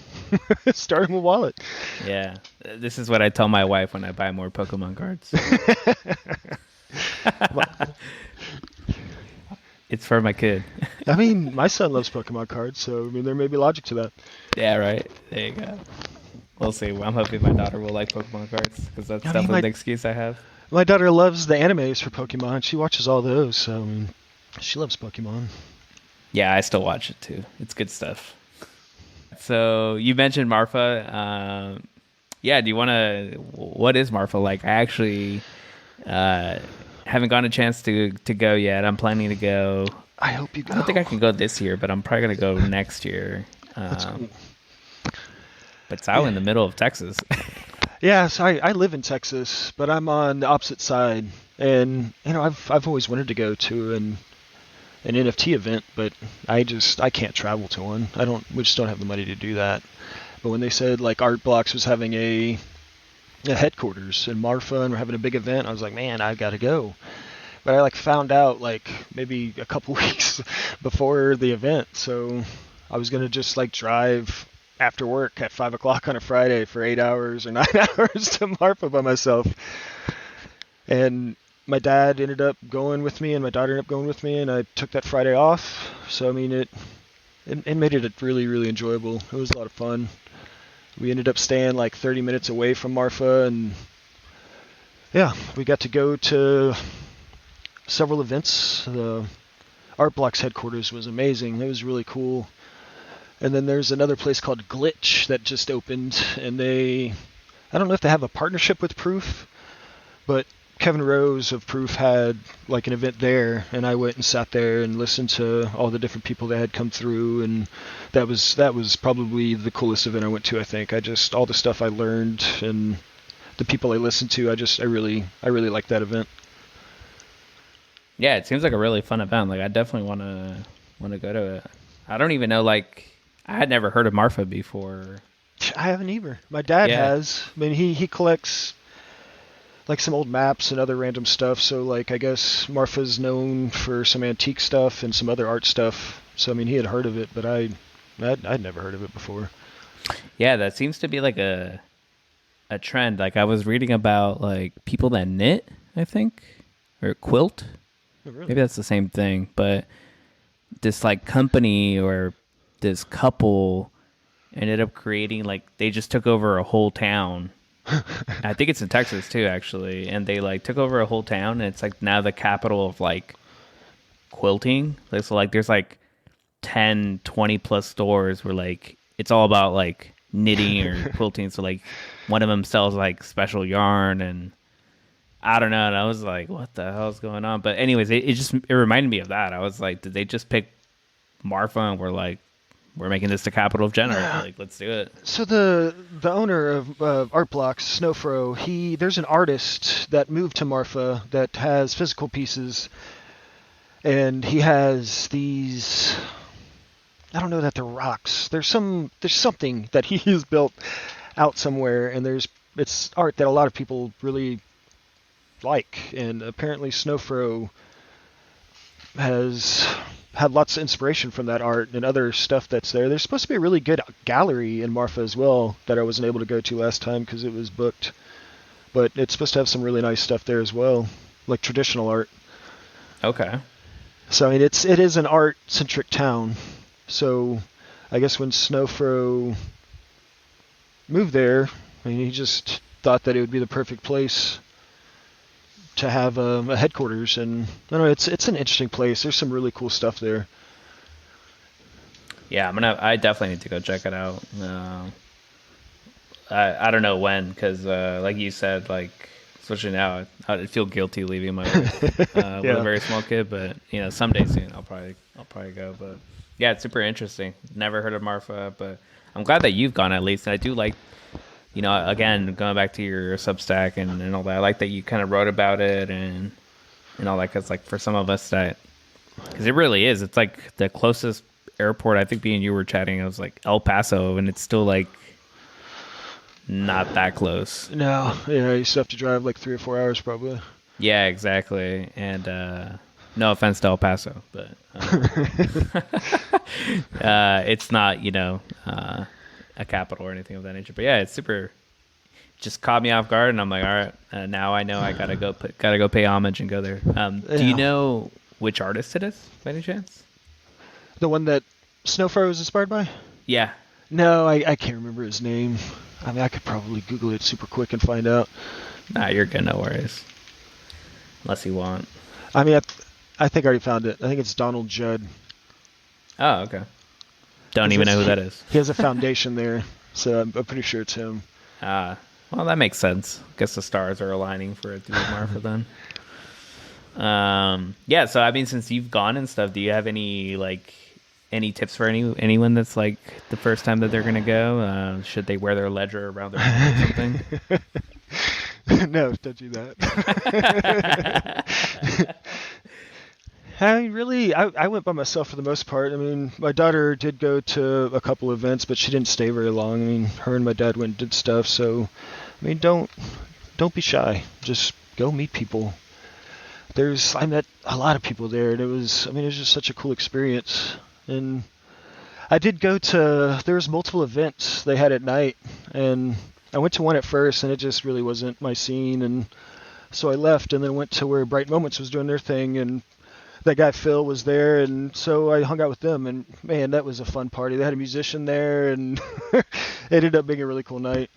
start them a wallet. Yeah, this is what I tell my wife when I buy more Pokemon cards. It's for my kid. I mean, my son loves Pokemon cards, so I mean, there may be logic to that. Yeah, right. There you go. We'll see. I'm hoping my daughter will like Pokemon cards because that's definitely the excuse I have. My daughter loves the animes for Pokemon. She watches all those, so I mean, she loves Pokemon. Yeah, I still watch it too. It's good stuff. So you mentioned Marfa. Yeah, do you want to? What is Marfa like? I actually haven't gotten a chance to go yet. I'm planning to go. I hope you go. I don't think I can go this year, but I'm probably gonna go next year. That's cool. But it's out in the middle of Texas. Yeah, so I live in Texas, but I'm on the opposite side, and you know I've always wanted to go to an NFT event, but I can't travel to one. We just don't have the money to do that. But when they said like Art Blocks was having a headquarters in Marfa and we're having a big event, I was like, man, I gotta go. But I like found out like maybe a couple weeks before the event, so I was gonna just like drive after work at 5 o'clock on a Friday for 8 hours or 9 hours to Marfa by myself. And my dad ended up going with me and my daughter ended up going with me, and I took that Friday off. So, I mean, it made it really, really enjoyable. It was a lot of fun. We ended up staying like 30 minutes away from Marfa, and yeah, we got to go to several events. The Art Blocks headquarters was amazing. It was really cool. And then there's another place called Glitch that just opened, and I don't know if they have a partnership with Proof, but Kevin Rose of Proof had like an event there, and I went and sat there and listened to all the different people that had come through, and that was probably the coolest event I went to. I think all the stuff I learned and the people I listened to, I really liked that event. Yeah, it seems like a really fun event. Like I definitely want to go to it. I don't even know, like I had never heard of Marfa before. I haven't either. My dad has. I mean, he collects like some old maps and other random stuff. So like I guess Marfa's known for some antique stuff and some other art stuff. So I mean, he had heard of it, but I'd never heard of it before. Yeah, that seems to be like a trend. Like I was reading about like people that knit, I think, or quilt. Oh, really? Maybe that's the same thing, but this like company or this couple ended up creating, like they just took over a whole town. I think it's in Texas too, actually, and they like took over a whole town, and it's like now the capital of like quilting. Like, so like there's like 10, 20 plus stores where like it's all about like knitting or quilting. So like one of them sells like special yarn, and I don't know. And I was like, what the hell is going on? But anyways, it reminded me of that. I was like, did they just pick Marfa and we're making this the capital of Jenner? Like, let's do it. So the owner of Art Blocks, Snowfro, there's an artist that moved to Marfa that has physical pieces, and he has these. I don't know that they're rocks. There's something that he has built out somewhere, and it's art that a lot of people really like, and apparently Snowfro has had lots of inspiration from that art and other stuff that's there. There's supposed to be a really good gallery in Marfa as well that I wasn't able to go to last time because it was booked, but it's supposed to have some really nice stuff there as well, like traditional art. Okay. So I mean, it is an art-centric town. So I guess when Snowfro moved there, I mean, he just thought that it would be the perfect place to have a headquarters, and I don't know, it's an interesting place. There's some really cool stuff there. Yeah, I definitely need to go check it out. I don't know when, because like you said, like especially now, I'd feel guilty leaving my wife with a very small kid. But you know, someday soon I'll probably go. But yeah, it's super interesting. Never heard of Marfa, but I'm glad that you've gone at least. And I do like, you know, again, going back to your Substack and all that, I like that you kind of wrote about it and all that, because like for some of us because it really is, it's like the closest airport. I think me and you were chatting, it was like El Paso, and it's still like not that close. No, yeah, I used to have to drive like 3 or 4 hours probably. Yeah, exactly. And no offense to El Paso, but it's not, a capital or anything of that nature. But yeah, it's super. Just caught me off guard, and I'm like, all right, now I know I gotta go pay homage and go there. Do you know which artist it is, by any chance? The one that Snowfire was inspired by? Yeah. No, I can't remember his name. I mean, I could probably Google it super quick and find out. Nah, you're good. No worries. Unless you want. I mean, I think I already found it. I think it's Donald Judd. Oh, okay. Don't even know who that is. He has a foundation there, so I'm pretty sure it's him. Well, that makes sense. Guess the stars are aligning for it to be Marfa then. Yeah, so I mean, since you've gone and stuff, do you have any tips for anyone that's like the first time that they're gonna go? Should they wear their ledger around their neck or something? No, don't do that. I went by myself for the most part. I mean, my daughter did go to a couple events, but she didn't stay very long. I mean, her and my dad went and did stuff. So, I mean, don't be shy. Just go meet people. I met a lot of people there, and it was just such a cool experience. And I did go there was multiple events they had at night, and I went to one at first, and it just really wasn't my scene, and so I left and then went to where Bright Moments was doing their thing, and that guy Phil was there, and so I hung out with them, and man, that was a fun party. They had a musician there, and it ended up being a really cool night.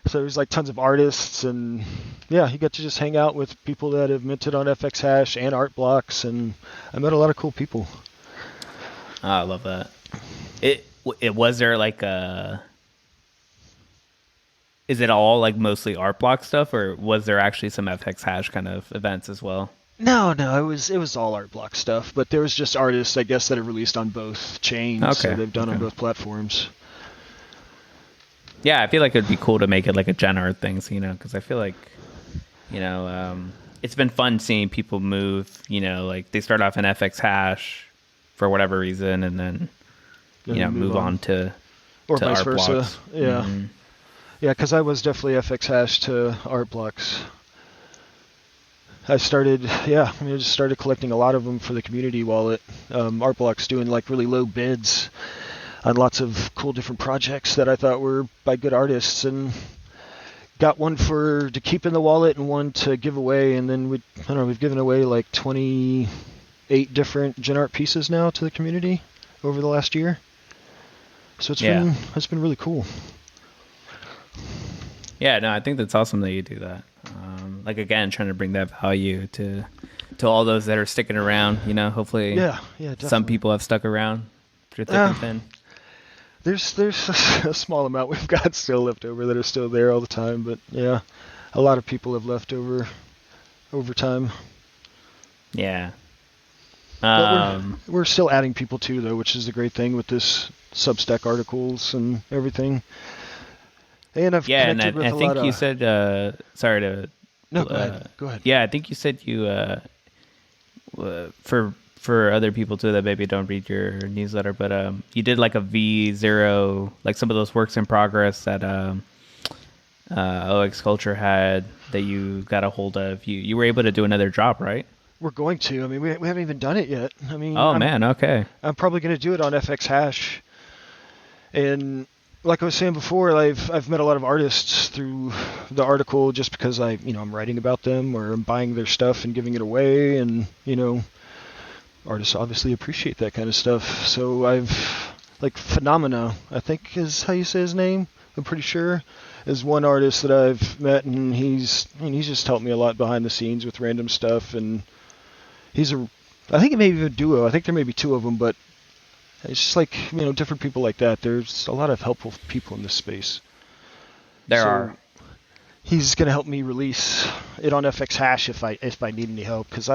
So there was like tons of artists, and yeah, you got to just hang out with people that have minted on FX Hash and Art Blocks, and I met a lot of cool people. Oh, I love that. It was there like is it all like mostly Art Block stuff, or was there actually some FX Hash kind of events as well? No, it was all Art Block stuff, but there was just artists, I guess, that have released on both chains, okay. So they've done on both platforms. Yeah, I feel like it'd be cool to make it like a Gen Art thing, because I feel like, it's been fun seeing people move, like they start off in FX Hash for whatever reason, and then, move on to vice Art versa. Blocks. Yeah. Mm-hmm. Yeah, because I was definitely FX Hash to Art Blocks. I just started collecting a lot of them for the community wallet. Art Blocks doing like really low bids on lots of cool different projects that I thought were by good artists, and got one to keep in the wallet and one to give away, and then we've given away like 28 different Gen Art pieces now to the community over the last year. So it's been really cool. Yeah, no, I think that's awesome that you do that. Like again, trying to bring that value to all those that are sticking around. Hopefully, definitely. Some people have stuck around through thick and thin. There's a small amount we've got still left over that are still there all the time, but yeah, a lot of people have left over time. Yeah. But we're still adding people too, though, which is the great thing with this Substack articles and everything. And I've connected with I think you said sorry to. No, go ahead. Yeah, I think you said you for other people too that maybe don't read your newsletter, but you did like a V0, like some of those works in progress that OX Culture had that you got a hold of. You were able to do another drop, right? We're going to. I mean, we haven't even done it yet. I mean, okay. I'm probably going to do it on FX Hash, and like I was saying before, I've met a lot of artists through the article just because I'm writing about them or I'm buying their stuff and giving it away, and artists obviously appreciate that kind of stuff. So I've Phenomena, I think is how you say his name. I'm pretty sure is one artist that I've met, and he's just helped me a lot behind the scenes with random stuff, and I think it may be a duo. I think there may be two of them, but it's just different people like that. There's a lot of helpful people in this space. There are. He's going to help me release it on FX Hash if I need any help, because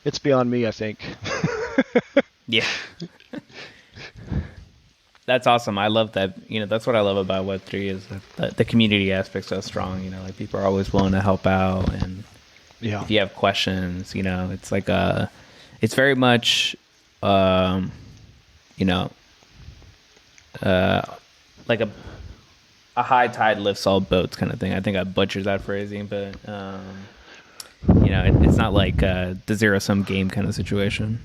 it's beyond me, I think. Yeah. That's awesome. I love that. That's what I love about Web3 is that the community aspect's so strong. People are always willing to help out, and if you have questions, it's like it's very much, like a high tide lifts all boats kind of thing. I think I butchered that phrasing, but it's not like the zero sum game kind of situation.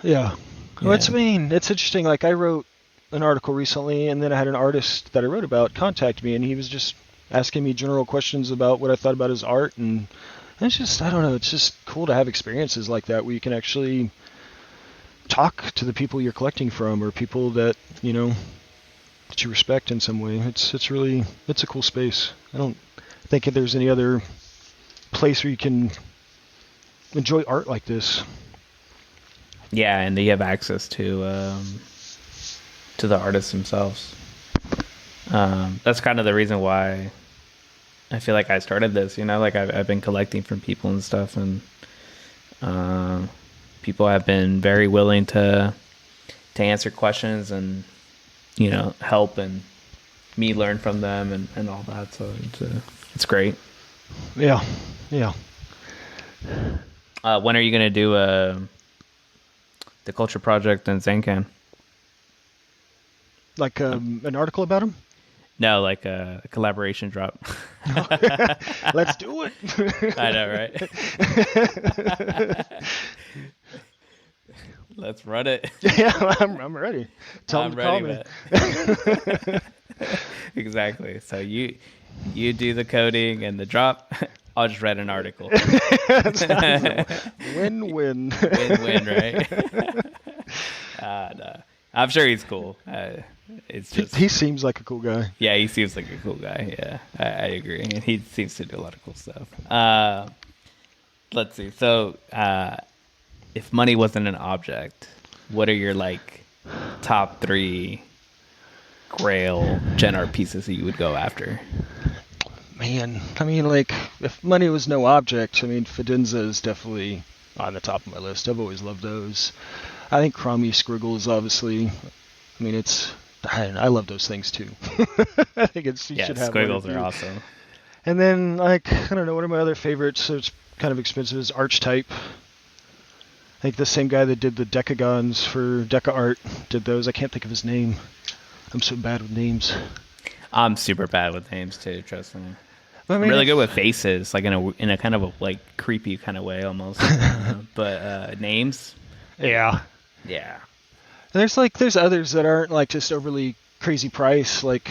Yeah. Well, it's interesting. Like, I wrote an article recently, and then I had an artist that I wrote about contact me, and he was just asking me general questions about what I thought about his art, and it's just, I don't know, it's just cool to have experiences like that where you can actually talk to the people you're collecting from, or people that, that you respect in some way. It's a cool space. I don't think that there's any other place where you can enjoy art like this. Yeah, and you have access to the artists themselves. That's kind of the reason why I feel like I started this. Like I've been collecting from people and stuff, and people have been very willing to answer questions and help and me learn from them and all that. So it's great. Yeah. When are you gonna do the Culture Project and Zenkan? Like an article about him? No, like a collaboration drop. Let's do it. I know, right? Let's run it. Yeah, I'm ready. Tell him to call me. Exactly. So you do the coding and the drop. I'll just write an article. Win-win. Win-win, right? No. I'm sure he's cool. It's just he seems like a cool guy. Yeah, he seems like a cool guy. Yeah, I agree. And he seems to do a lot of cool stuff. Let's see. So, if money wasn't an object, what are your top 3 Grail Gen art pieces that you would go after? Man, if money was no object, Fidenza is definitely on the top of my list. I've always loved those. I think Cromie Scriggle is obviously, I love those things too. I think you should have squiggles are awesome. And then, I don't know, one of my other favorites, so it's kind of expensive, is Archetype. I think the same guy that did the Decagons for Deca Art did those. I can't think of his name. I'm so bad with names. I'm super bad with names too, trust me. I'm really good with faces, like in a kind of a creepy kind of way almost. But names? Yeah. Yeah. There's others that aren't just overly crazy price, like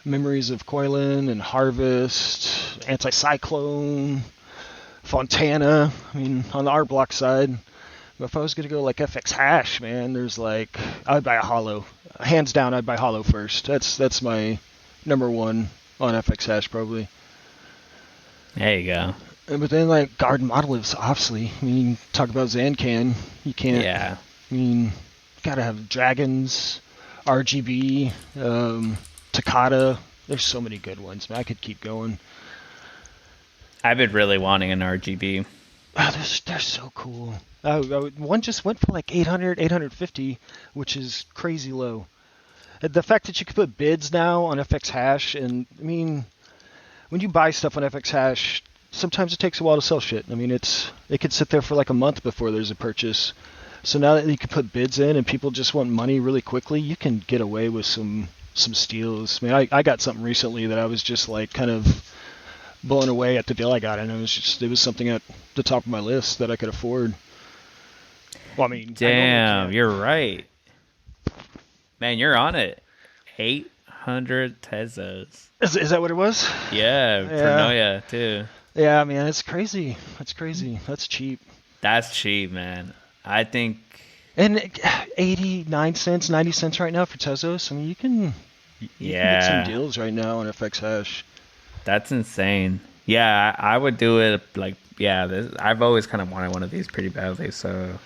Memories of Coilin and Harvest, Anticyclone, Fontana. On the art block side. But if I was gonna go FX Hash, man, there's I'd buy a Hollow. Hands down, I'd buy Hollow first. That's my number one on FX Hash probably. There you go. But then Garden Monoliths, obviously. Talk about Zancan. You can't. Yeah. Gotta have Dragons, RGB, Takata. There's so many good ones. Man, I could keep going. I've been really wanting an RGB. Oh, they're so cool. One just went for 800, 850, which is crazy low. The fact that you can put bids now on FX Hash, and when you buy stuff on FX Hash, sometimes it takes a while to sell shit. It could sit there for a month before there's a purchase. So now that you can put bids in and people just want money really quickly, you can get away with some steals. I got something recently that I was just kind of blown away at the deal I got, and it was something at the top of my list that I could afford. Well, damn, you're right. Man, you're on it. 800 Tezos. Is that what it was? Yeah, Paranoia too. Yeah, man, it's crazy. That's crazy. That's cheap. That's cheap, man. I think. And 89 cents, 90 cents right now for Tezos. You can get some deals right now on FX Hash. That's insane. Yeah, I would do it I've always kind of wanted one of these pretty badly, so.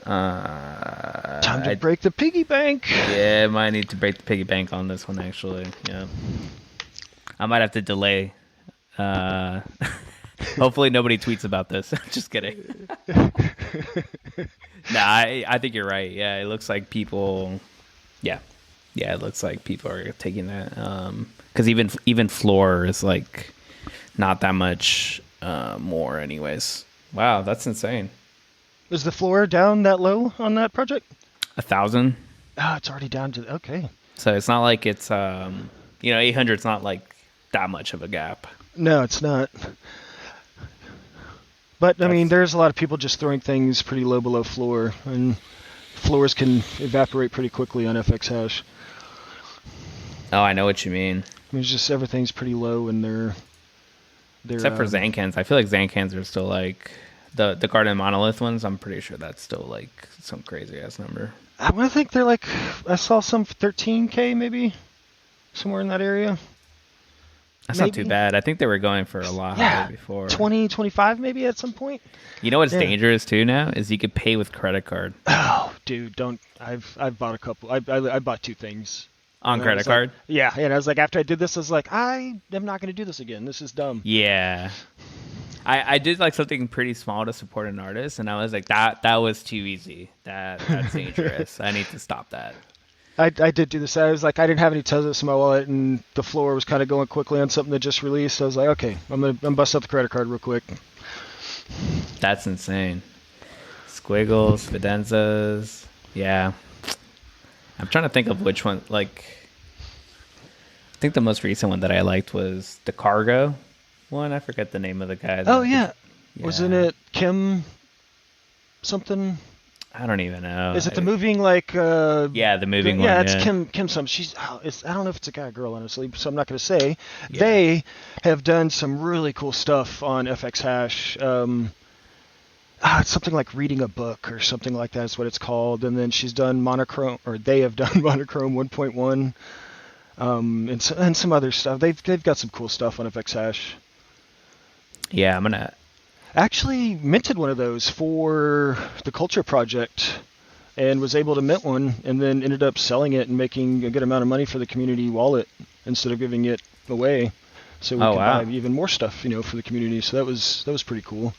Time to break the piggy bank. Yeah, I might need to break the piggy bank on this one, actually. Yeah. I might have to delay. Hopefully nobody tweets about this. Just kidding. I think you're right. Yeah, it looks like people... Yeah, it looks like people are taking that. Because even floor is not that much more anyways. Wow, that's insane. Is the floor down that low on that project? 1,000. Oh, it's already down to... Okay. So it's not like it's 800's not like that much of a gap. No, it's not. But I mean, there's a lot of people just throwing things pretty low below floor, and floors can evaporate pretty quickly on FX hash. Oh, I know what you mean. I mean, it's just everything's pretty low, and they're except for Zankans. I feel like Zankans are still like the Garden Monolith ones. I'm pretty sure that's still like some crazy ass number. I think they're like, I saw some 13K maybe, somewhere in that area. That's maybe not too bad. I think they were going for a lot higher before. 20, 25 maybe at some point. You know what's dangerous too now is you could pay with credit card. Oh, dude, don't. I've bought a couple. I bought 2 things. On credit card? Like, yeah, and I was like, after I did this, I was like, I am not going to do this again. This is dumb. Yeah. I did like something pretty small to support an artist, and I was like, that was too easy. That's dangerous. I need to stop that. I did do this. I was like, I didn't have any Tezos in my wallet, and the floor was kind of going quickly on something that just released. I was like, okay, I'm bust out the credit card real quick. That's insane. Squiggles, Fidenzas, yeah. I'm trying to think of which one. Like, I think the most recent one that I liked was the Cargo one. I forget the name of the guy. Oh yeah, wasn't it Kim something? I don't even know. Is it the moving like? Yeah, the moving one. Yeah, it's Kim some. I don't know if it's a guy or girl, honestly, so I'm not going to say. Yeah. They have done some really cool stuff on FX hash. It's something like reading a book or something like that is what it's called. And then she's done monochrome, or they have done monochrome 1.1, and some other stuff. They've got some cool stuff on FX hash. Yeah, I'm gonna. Actually minted one of those for the Culture Project and was able to mint one and then ended up selling it and making a good amount of money for the community wallet instead of giving it away. So we could buy even more stuff, for the community. So that was pretty cool.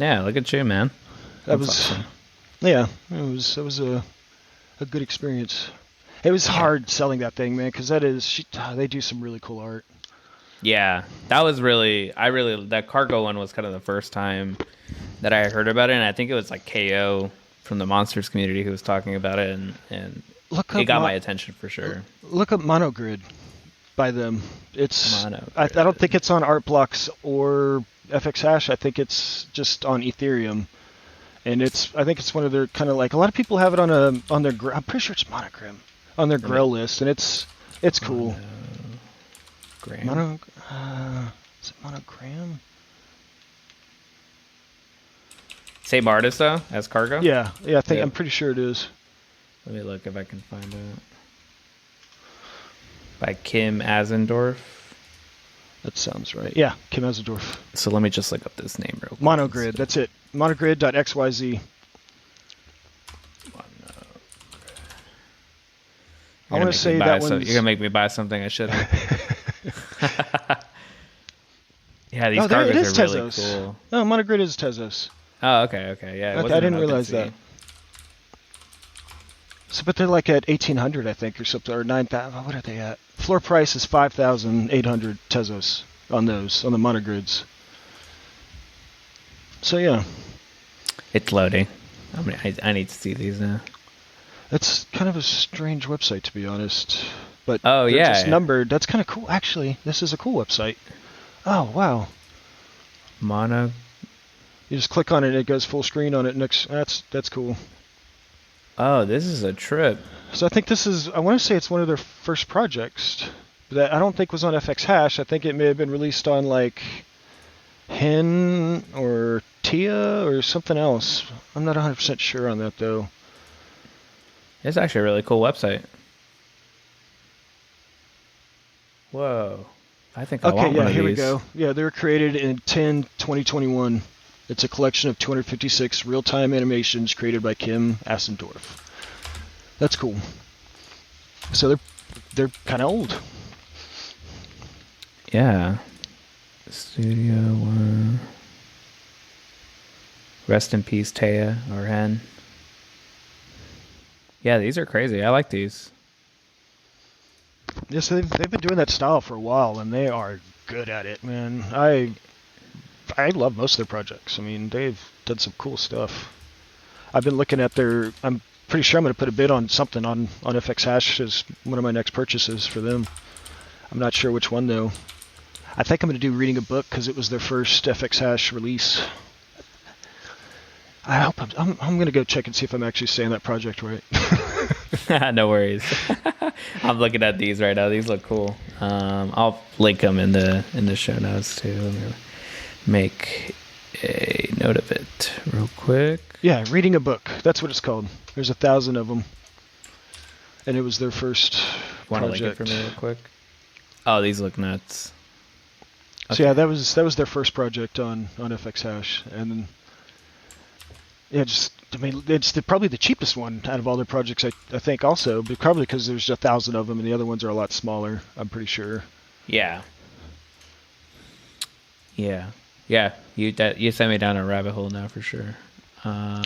Yeah, look at you, man. That was awesome. Yeah, it was a good experience. It was hard selling that thing, man, because they do some really cool art. Yeah, that was that Cargo one was kind of the first time that I heard about it, and I think it was like KO from the Monsters community who was talking about it, and it got my attention for sure. Look up Monogrid by them. It's I don't think it's on Art Blocks or FX Hash. I think it's just on Ethereum, and I think it's one of their kind of like, a lot of people have it on their I'm pretty sure it's Monogram on their Grail list, and it's cool. Is it Monogram? Same artist though as Cargo? Yeah. I'm pretty sure it is. Let me look if I can find it. By Kim Asendorf. That sounds right. Yeah, Kim Asendorf. So let me just look up this name real quick. Monogrid, that's it. Monogrid.xyz. I want to say that one's... You're going to make me buy something I shouldn't. Yeah, these Cargos are really cool. No, Monogrid is Tezos. Oh, okay. Yeah, I didn't realize that. So, but they're like at 1,800, I think, or something, or 9,000. What are they at? Floor price is 5,800 Tezos on the Monogrids. So, yeah. It's loading. I need to see these now. That's kind of a strange website, to be honest. But they're just numbered. That's kind of cool. Actually, this is a cool website. Oh, wow. Mono. You just click on it and it goes full screen on it. That's cool. Oh, this is a trip. So I think I want to say it's one of their first projects that I don't think was on FX Hash. I think it may have been released on like Hen or Tia or something else. I'm not 100% sure on that though. It's actually a really cool website. Whoa. I think I want one of these. Here we go. Yeah, they were created in 10/2021. It's a collection of 256 real-time animations created by Kim Asendorf. That's cool. So they're kind of old. Yeah. Studio One. Rest in peace, Taya or Hen. Yeah, these are crazy. I like these. Yes, they've been doing that style for a while, and they are good at it, man. I love most of their projects. I mean, they've done some cool stuff. I've been looking at I'm pretty sure I'm going to put a bid on something on FX Hash as one of my next purchases for them. I'm not sure which one though. I think I'm going to do Reading a Book because it was their first FX Hash release. I hope I'm going to go check and see if I'm actually saying that project right. No worries. I'm looking at these right now. These look cool. I'll link them in the show notes too. Let me make a note of it real quick. Yeah, Reading a Book. That's what it's called. There's 1,000 of them, and it was their first Want to project. link it for me real quick? Oh, these look nuts. Okay. So yeah, that was their first project on FX Hash, and yeah, it's probably the cheapest one out of all their projects. I think also, but probably because there's 1,000 of them, and the other ones are a lot smaller. I'm pretty sure. Yeah. You sent me down a rabbit hole now for sure.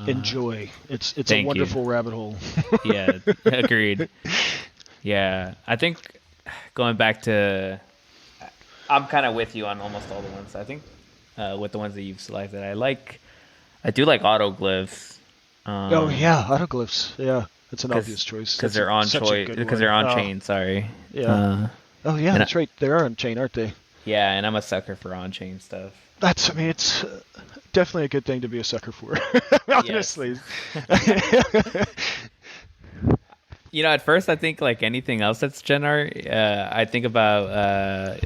Enjoy. It's a Thank wonderful you. rabbit hole. Yeah, agreed. Yeah, I think going back to, I'm kind of with you on almost all the ones. I think with the ones that you've selected, I do like autoglyphs. Oh yeah, autoglyphs. Yeah, that's an obvious choice because they're on chain. Sorry. Yeah. Oh yeah, that's right. They are on chain, aren't they? Yeah, and I'm a sucker for on chain stuff. It's definitely a good thing to be a sucker for. Honestly. At first I think like anything else that's gen art, I think about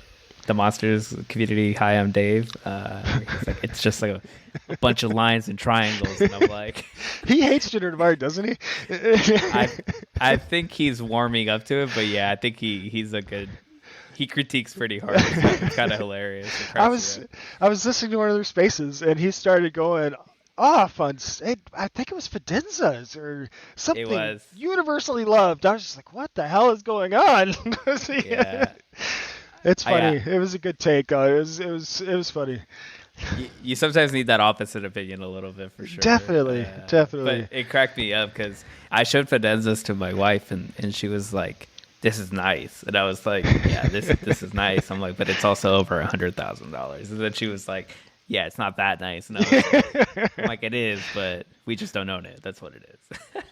the Monsters community. Hi, I'm Dave. It's just like a bunch of lines and triangles, and I'm like, he hates generative art, doesn't he? I think he's warming up to it, but yeah, I think he's a good. He critiques pretty hard. It's kind of hilarious. I was listening to one of their spaces, and he started going off on. I think it was Fidenzas or something. It was universally loved. I was just like, "What the hell is going on?" Yeah, it's funny. It was a good take. It was funny. You sometimes need that opposite opinion a little bit for sure. Definitely. But it cracked me up because I showed Fidenzas to my wife, and she was like, "This is nice," and I was like, "Yeah, this is nice." I'm like, "But it's also over $100,000." And then she was like, "Yeah, it's not that nice." And I'm like, "It is, but we just don't own it. That's what it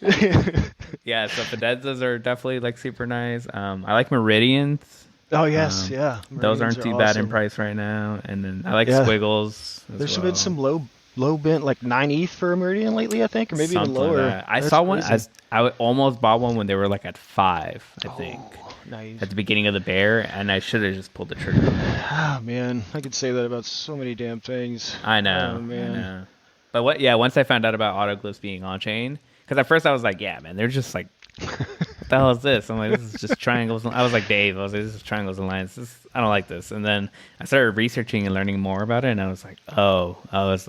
is." Yeah, so Fidenzas are definitely like super nice. I like Meridians. Oh yes, yeah. Meridians those aren't too bad in price right now. And then I like Squiggles. There's been some low bent like 9 ETH for a Meridian lately, I think, or maybe something even lower. Like I saw one. I almost bought one when they were like at 5, I think. Nice. At the beginning of the bear, and I should have just pulled the trigger. Ah, man, I could say that about so many damn things. I know. Oh, man. I know. But once I found out about autoglyphs being on chain, because at first I was like, yeah, man, they're just like, what the hell is this? I'm like, this is just triangles. I was like, Dave, this is triangles and lines. I don't like this. And then I started researching and learning more about it, and I was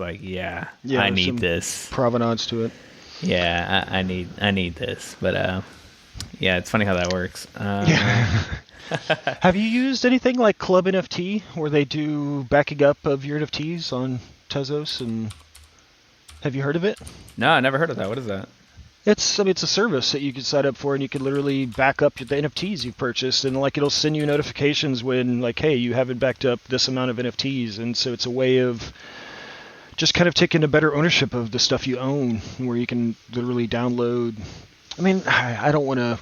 like, yeah, I need this provenance to it. Yeah, I need this. But yeah, it's funny how that works. Have you used anything like Club NFT, where they do backing up of your NFTs on Tezos? And have you heard of it? No, I never heard of that. What is that? It's a service that you can sign up for, and you can literally back up the NFTs you've purchased, and like it'll send you notifications when like, hey, you haven't backed up this amount of NFTs, and so it's a way of just kind of taking a better ownership of the stuff you own, where you can literally download. I mean, I don't want to.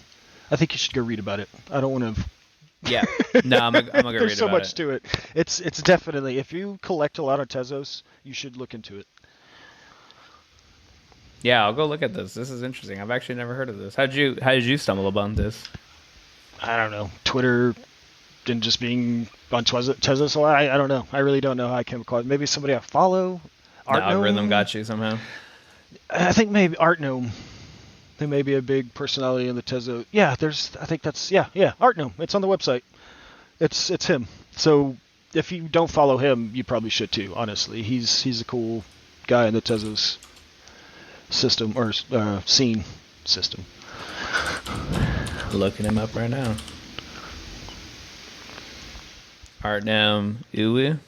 I think you should go read about it. I don't want to. Yeah, no, I'm gonna go read about it. There's so much to it. It's definitely, if you collect a lot of Tezos, you should look into it. Yeah, I'll go look at this. This is interesting. I've actually never heard of this. How did you stumble upon this? I don't know. Twitter and just being on Tezos a lot. I don't know. I really don't know how I came across it. Maybe somebody I follow. The algorithm got you somehow. I think maybe Artgnome. They may be a big personality in the Tezo. Yeah, I think that's Artgnome. It's on the website. It's him. So if you don't follow him, you probably should too. Honestly, he's a cool guy in the Tezos system or scene system. Looking him up right now. Artgnome Uwu.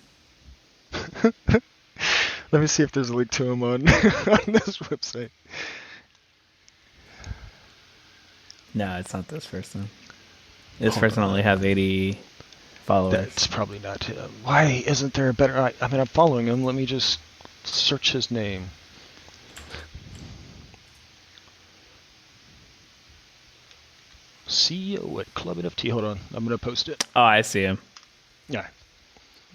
Let me see if there's a link to him on this website. No, it's not this person. This person only has 80 followers. That's probably not him. Why isn't there a better... I mean, I'm following him. Let me just search his name. CEO at Club NFT. Hold on, I'm gonna post it. Oh, I see him. Yeah.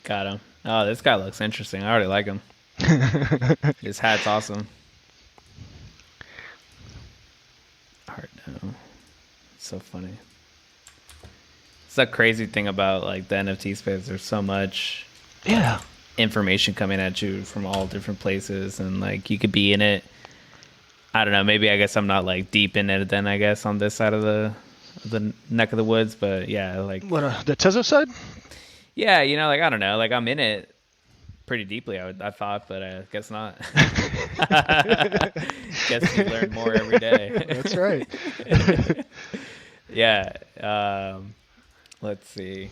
Got him. Oh, this guy looks interesting. I already like him. His hat's awesome. Hard no. It's so funny. It's the crazy thing about like the NFT space. There's so much information coming at you from all different places, and like you could be in it. I don't know. Maybe I guess I'm not like deep in it then. I guess on this side of the neck of the woods, but yeah, like What the Tezo side? yeah, you know, like I don't know, like I'm in it pretty deeply. I thought, but I guess not. Guess you learn more every day. That's right. Yeah. Let's see.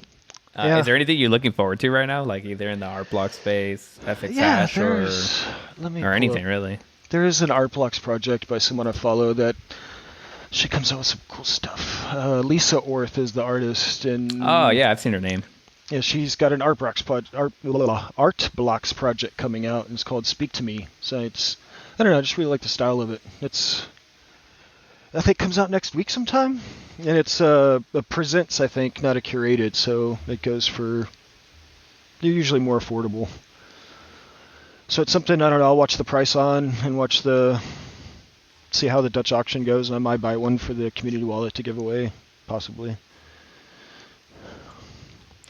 Yeah. Is there anything you're looking forward to right now? Like either in the art block space, FX Hash, or anything really? There is an art blocks project by someone I follow that she comes out with some cool stuff. Lisa Orth is the artist, and Oh yeah, I've seen her name. yeah, she's got an art blocks project coming out, and it's called Speak to Me. So it's, I don't know, I just really like the style of it. It's, I think, comes out next week sometime, and it's a presents, I think, not a curated, so it goes for, they're usually more affordable. So it's something, I don't know, I'll watch the price on and see how the Dutch auction goes, and I might buy one for the community wallet to give away, possibly.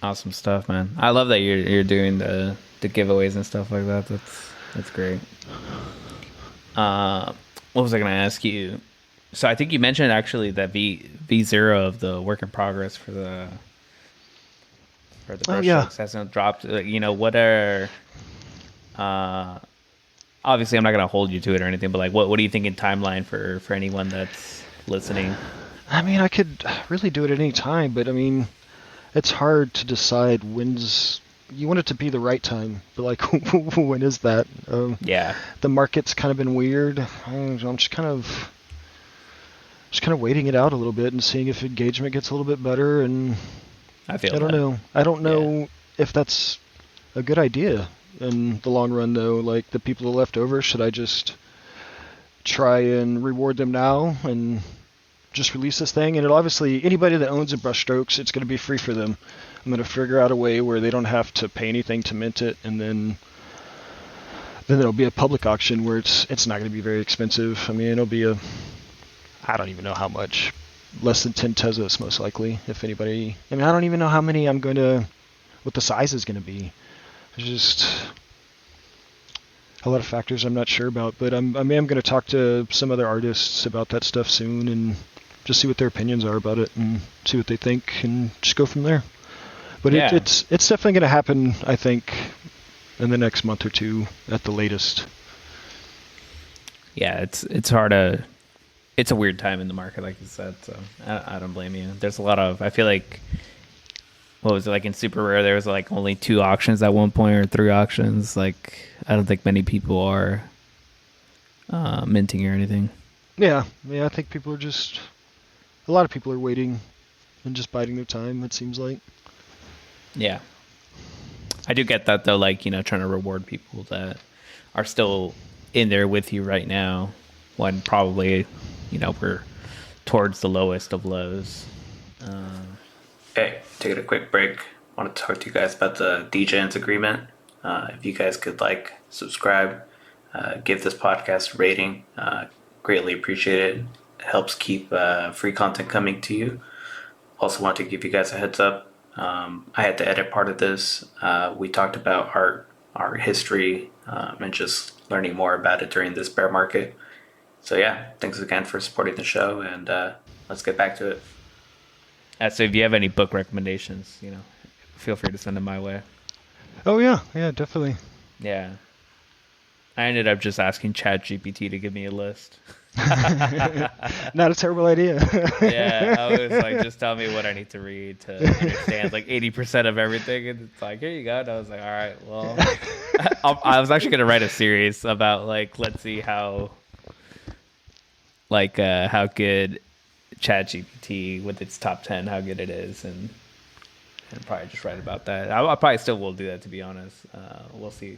Awesome stuff, man. I love that you're doing the giveaways and stuff like that. That's great. What was I going to ask you? So I think you mentioned actually that V0 of the work in progress for the brushstrokes hasn't dropped. You know, what are obviously I'm not going to hold you to it or anything, but like what do you think in timeline for anyone that's listening? I mean, I could really do it at any time, but I mean, it's hard to decide when's. You want it to be the right time, but like, when is that? Yeah, the market's kind of been weird. I'm just kind of waiting it out a little bit and seeing if engagement gets a little bit better. And I don't know. I don't know if that's a good idea in the long run, though. Like the people that are left over, should I just try and reward them now and just release this thing? And it'll obviously, anybody that owns a brushstrokes, it's going to be free for them. I'm going to figure out a way where they don't have to pay anything to mint it, and then there'll be a public auction where it's not going to be very expensive. I mean, it'll be I don't even know how much, less than 10 tezos most likely, if anybody. I mean, I don't even know how many what the size is going to be. There's just a lot of factors I'm not sure about, but I'm going to talk to some other artists about that stuff soon and just see what their opinions are about it and see what they think and just go from there. But it's definitely going to happen, I think, in the next month or two at the latest. Yeah, it's hard to. It's a weird time in the market, like you said. So I don't blame you. There's a lot of. I feel like. What was it like in Super Rare? There was like only 2 auctions at one point, or 3 auctions. Like I don't think many people are minting or anything. Yeah. I think people are just. A lot of people are waiting and just biding their time. It seems like. Yeah. I do get that though, like, you know, trying to reward people that are still in there with you right now when probably, you know, we're towards the lowest of lows. Hey, taking a quick break. I want to talk to you guys about the Degen's agreement. If you guys could like, subscribe, give this podcast a rating, greatly appreciate it. It helps keep free content coming to you. Also want to give you guys a heads up. I had to edit part of this. We talked about our history and just learning more about it during this bear market. So yeah, thanks again for supporting the show, and let's get back to it. So if you have any book recommendations, you know, feel free to send them my way. Oh yeah, definitely. Yeah. I ended up just asking ChatGPT to give me a list. Not a terrible idea. Yeah, I was like, just tell me what I need to read to understand like 80% of everything, and it's like, here you go. And I was like, all right, well, I was actually gonna write a series about like, let's see how good ChatGPT with its top 10, how good it is, and probably just write about that. I probably still will do that, to be honest. We'll see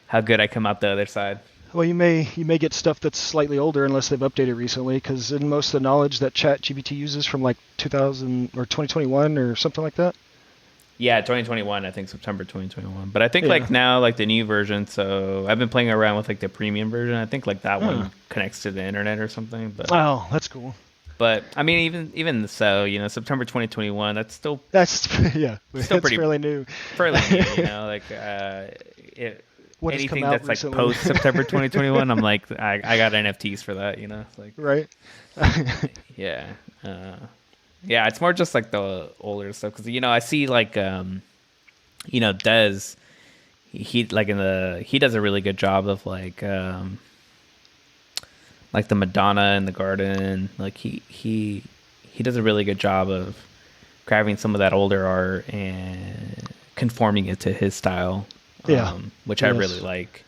how good I come out the other side. Well, you may get stuff that's slightly older unless they've updated recently, because in most of the knowledge that ChatGPT uses from like 2000 or 2021 or something like that. Yeah, 2021, I think September 2021. But I think Yeah. like now, like the new version, so I've been playing around with like the premium version. I think like that one connects to the internet or something. But Oh, that's cool. I mean, even so, you know, September 2021, that's still That's yeah, Still it's pretty- fairly new. fairly new, you know, like What has anything come out that's like recently. post September 2021, I'm like, I got NFTs for that, you know, it's like Right. yeah, yeah, it's more just like the older stuff because you know I see like you know Des, he like he does a really good job of like the Madonna in the garden, like he does a really good job of grabbing some of that older art and conforming it to his style. Yeah. Which I Yes. really like.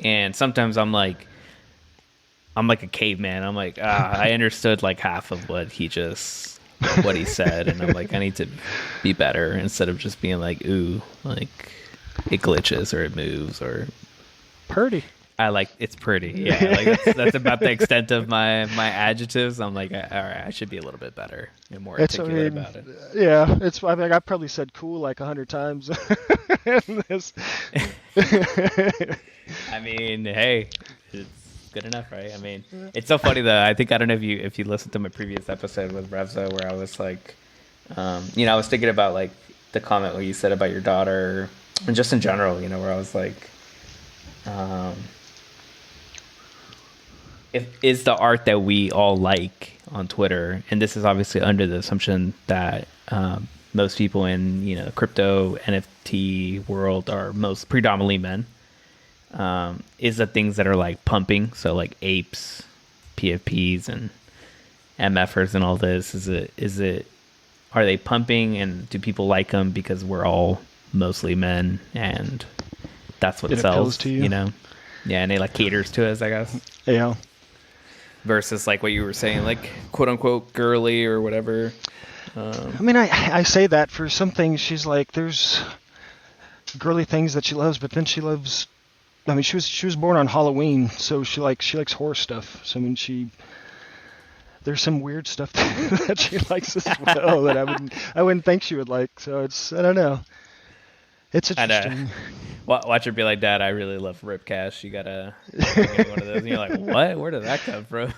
And sometimes I'm like a caveman. I'm like, I understood like half of what he said. And I'm like, I need to be better instead of just being like, ooh, like it glitches or it moves or Pretty. I like it's pretty. Yeah. Like that's about the extent of my adjectives. I'm like, all right, I should be a little bit better and more articulate about it. Yeah, it's. I mean, I probably said cool like 100 times. in this. I mean, hey, it's good enough, right? I mean, it's so funny though. I don't know if you listened to my previous episode with Revza where I was like, you know, I was thinking about like the comment where you said about your daughter and just in general, you know, where I was like, is the art that we all like on Twitter, and this is obviously under the assumption that most people in, you know, crypto NFT world are most predominantly men, is the things that are like pumping, so like apes, PFPs, and MFers and all this. Are they pumping, and do people like them because we're all mostly men and that's what It sells appeals to you. know? Yeah, and it like caters to us, I guess. Yeah. Versus like what you were saying, like quote unquote girly or whatever. I mean, I say that for some things. She's like, there's girly things that she loves, but then she loves. I mean, she was born on Halloween, so she likes horror stuff. So I mean, there's some weird stuff that she likes as well that I wouldn't think she would like. So I don't know. It's interesting. Watch her be like, Dad, I really love Rip Cash. You gotta get me one of those. And you're like, what? Where did that come from?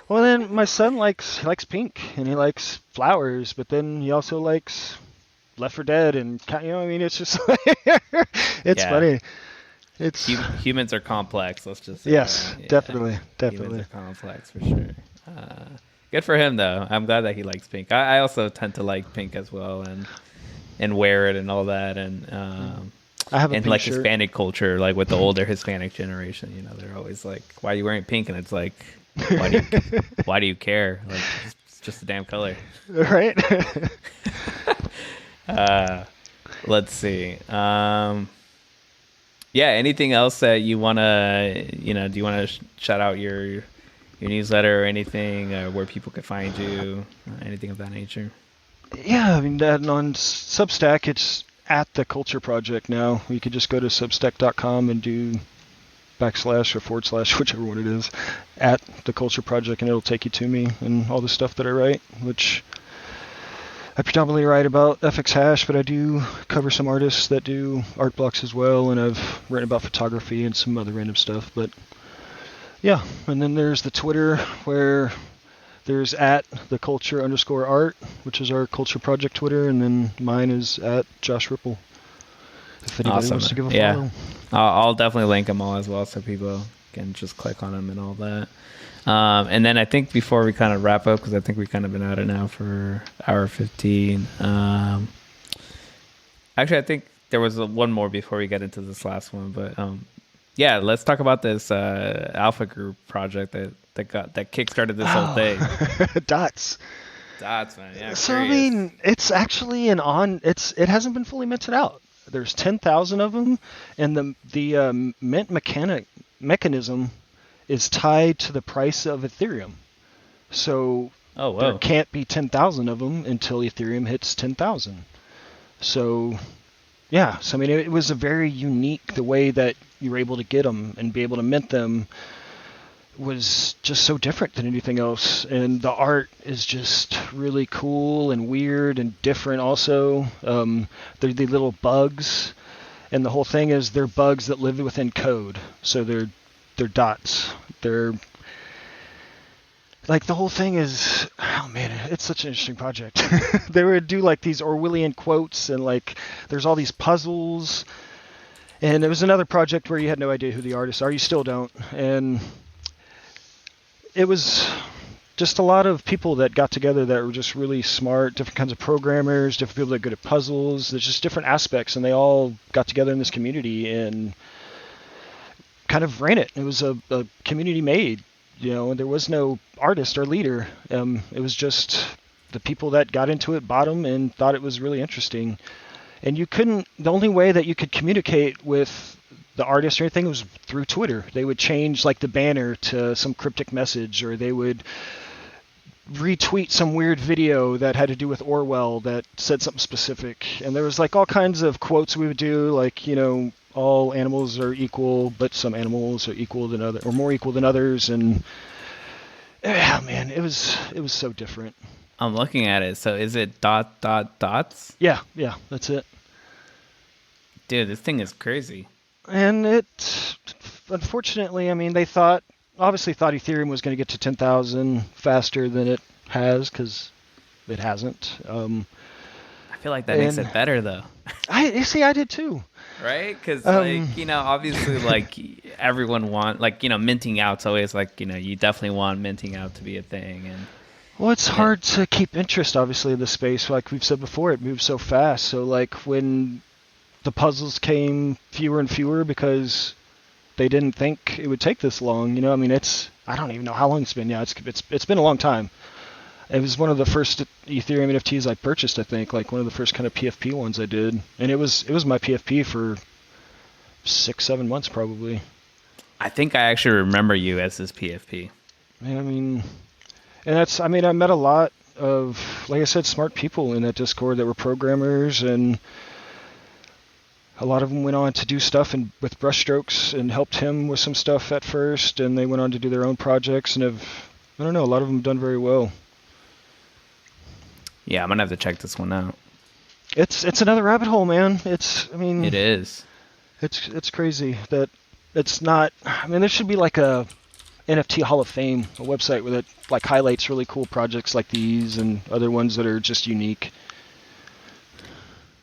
Well, then my son likes pink and he likes flowers, but then he also likes Left 4 Dead and you know, I mean, it's just it's funny. It's humans are complex. Let's just say yes, that. Yeah. definitely. Humans are complex for sure. Good for him though. I'm glad that he likes pink. I also tend to like pink as well and wear it and all that and I have a and pink like shirt. Hispanic culture, like with the older Hispanic generation, you know, they're always like, "Why are you wearing pink?" And it's like, why do you care? Like, it's just a damn color, right? Let's see. Yeah. Anything else that you wanna, you know? Do you wanna shout out your newsletter or anything, where people could find you, anything of that nature? Yeah, I mean, on Substack, it's at the Culture Project now. You could just go to substack.com and do / or /, whichever one it is, at the Culture Project, and it'll take you to me and all the stuff that I write, which I predominantly write about FX Hash, but I do cover some artists that do art blocks as well, and I've written about photography and some other random stuff. But yeah, and then there's the Twitter where there's at the culture_art, which is our Culture Project Twitter, and then mine is at Josh Ripple. If anybody wants to give a follow. I'll definitely link them all as well, so people can just click on them and all that. And then I think before we kind of wrap up, because I think we've kind of been at it now for hour 15. Actually, I think there was one more before we get into this last one, but yeah, let's talk about this Alpha Group project that kickstarted this whole thing. Dots, man. Yeah. So I mean, it's actually it hasn't been fully minted out. There's 10,000 of them, and the mint mechanism is tied to the price of Ethereum. So there can't be 10,000 of them until Ethereum hits 10,000. So Yeah, so I mean, it was a very unique, the way that you were able to get them and be able to mint them was just so different than anything else. And the art is just really cool and weird and different also. They're the little bugs, and the whole thing is they're bugs that live within code. So they're dots. They're like, the whole thing is, oh man, it's such an interesting project. They would do like these Orwellian quotes, and like there's all these puzzles. And it was another project where you had no idea who the artists are. You still don't. And it was just a lot of people that got together that were just really smart, different kinds of programmers, different people that are good at puzzles. There's just different aspects, and they all got together in this community and kind of ran it. It was a community made, and there was no artist or leader. It was just the people that got into it bottom and thought it was really interesting. And the only way that you could communicate with the artist or anything was through Twitter. They would change like the banner to some cryptic message, or they would retweet some weird video that had to do with Orwell that said something specific. And there was like all kinds of quotes we would do, like, all animals are equal, but some animals are equal than other, or more equal than others. And man, it was so different. I'm looking at it. So is it dots? Yeah, that's it. Dude, this thing is crazy. And it, unfortunately, I mean, they obviously thought Ethereum was going to get to 10,000 faster than it has, because it hasn't. I feel like that makes it better, though. I did too. Right? Because, obviously, like, everyone minting out's always, like, you definitely want minting out to be a thing. And well, it's hard to keep interest, obviously, in the space. Like we've said before, it moves so fast. So, like, when the puzzles came fewer and fewer because they didn't think it would take this long. I mean, I don't even know how long it's been. Yeah, it's been a long time. It was one of the first Ethereum NFTs I purchased, I think, like one of the first kind of PFP ones I did. And it was my PFP for 6-7 months probably. I think I actually remember you as this PFP. I mean, and I met a lot of, like I said, smart people in that Discord that were programmers, and a lot of them went on to do stuff with brushstrokes and helped him with some stuff at first, and they went on to do their own projects and a lot of them done very well. Yeah, I'm going to have to check this one out. It's another rabbit hole, man. It is. It's crazy that it's not, there should be like a NFT Hall of Fame, a website where it like highlights really cool projects like these and other ones that are just unique.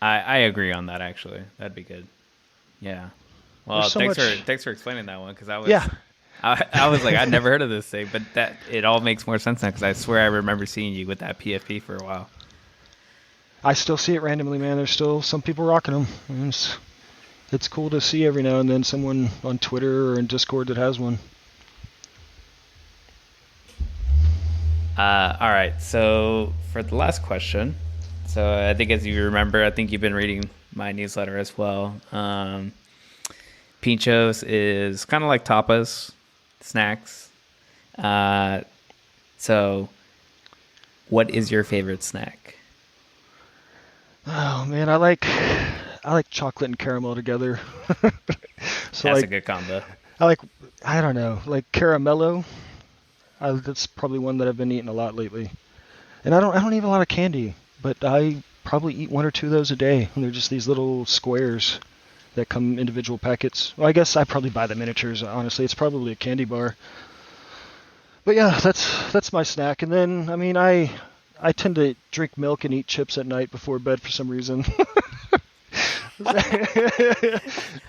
I agree on that, actually. That'd be good. Yeah. Well, thanks for explaining that one, because I was like, I'd never heard of this thing, but that it all makes more sense now, because I swear I remember seeing you with that PFP for a while. I still see it randomly, man. There's still some people rocking them. It's cool to see every now and then someone on Twitter or in Discord that has one. All right. So for the last question, so I think, as you remember, I think you've been reading my newsletter as well. Pinchos is kind of like tapas, snacks. So what is your favorite snack? Oh man, I like chocolate and caramel together. So that's a good combo. I don't know, like caramello. That's probably one that I've been eating a lot lately. And I don't eat a lot of candy, but I probably eat 1 or 2 of those a day. And they're just these little squares that come in individual packets. Well, I guess I probably buy the miniatures, honestly. It's probably a candy bar. But yeah, that's my snack. And then, I tend to drink milk and eat chips at night before bed for some reason.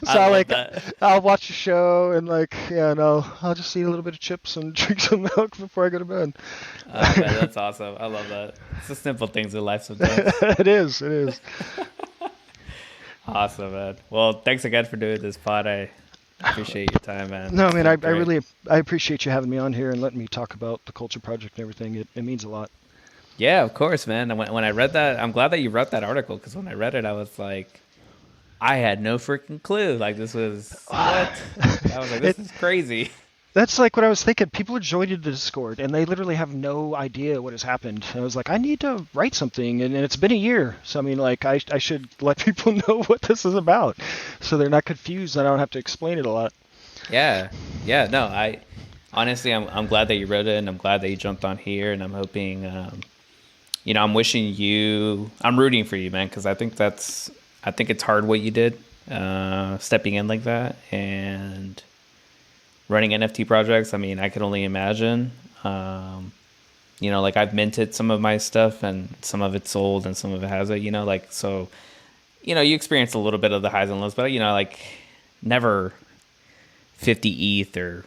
I'll watch a show and I'll just eat a little bit of chips and drink some milk before I go to bed. Man, that's awesome. I love that. It's the simple things in life sometimes. It is. Awesome, man. Well, thanks again for doing this pod. I appreciate your time, man. No, man, I appreciate you having me on here and letting me talk about the Culture Project and everything. It means a lot. Yeah, of course, man. When I read that, I'm glad that you wrote that article, because when I read it, I was like, I had no freaking clue. Like, this was what? I was like, this is crazy. That's like what I was thinking. People are joined into Discord and they literally have no idea what has happened. And I was like, I need to write something, and it's been a year. So I mean, like, I should let people know what this is about, so they're not confused and I don't have to explain it a lot. Yeah, yeah. No, I honestly, I'm glad that you wrote it, and I'm glad that you jumped on here, and I'm hoping, I'm wishing you, I'm rooting for you, man, because I think it's hard what you did, stepping in like that and running NFT projects. I mean, I could only imagine. Like I've minted some of my stuff, and some of it's sold, and some of it hasn't. So, you experience a little bit of the highs and lows, but like never 50 ETH or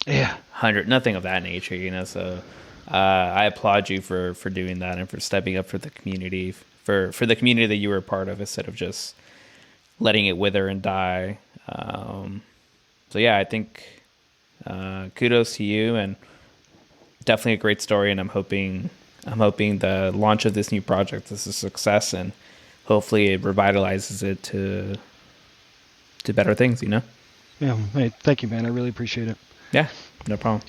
Yeah. 100, nothing of that nature. So I applaud you for doing that and for stepping up for the community, for the community that you were a part of, instead of just letting it wither and die. So yeah, I think kudos to you, and definitely a great story. And I'm hoping the launch of this new project is a success, and hopefully it revitalizes it to better things. Yeah. Hey, thank you, man. I really appreciate it. Yeah, no problem.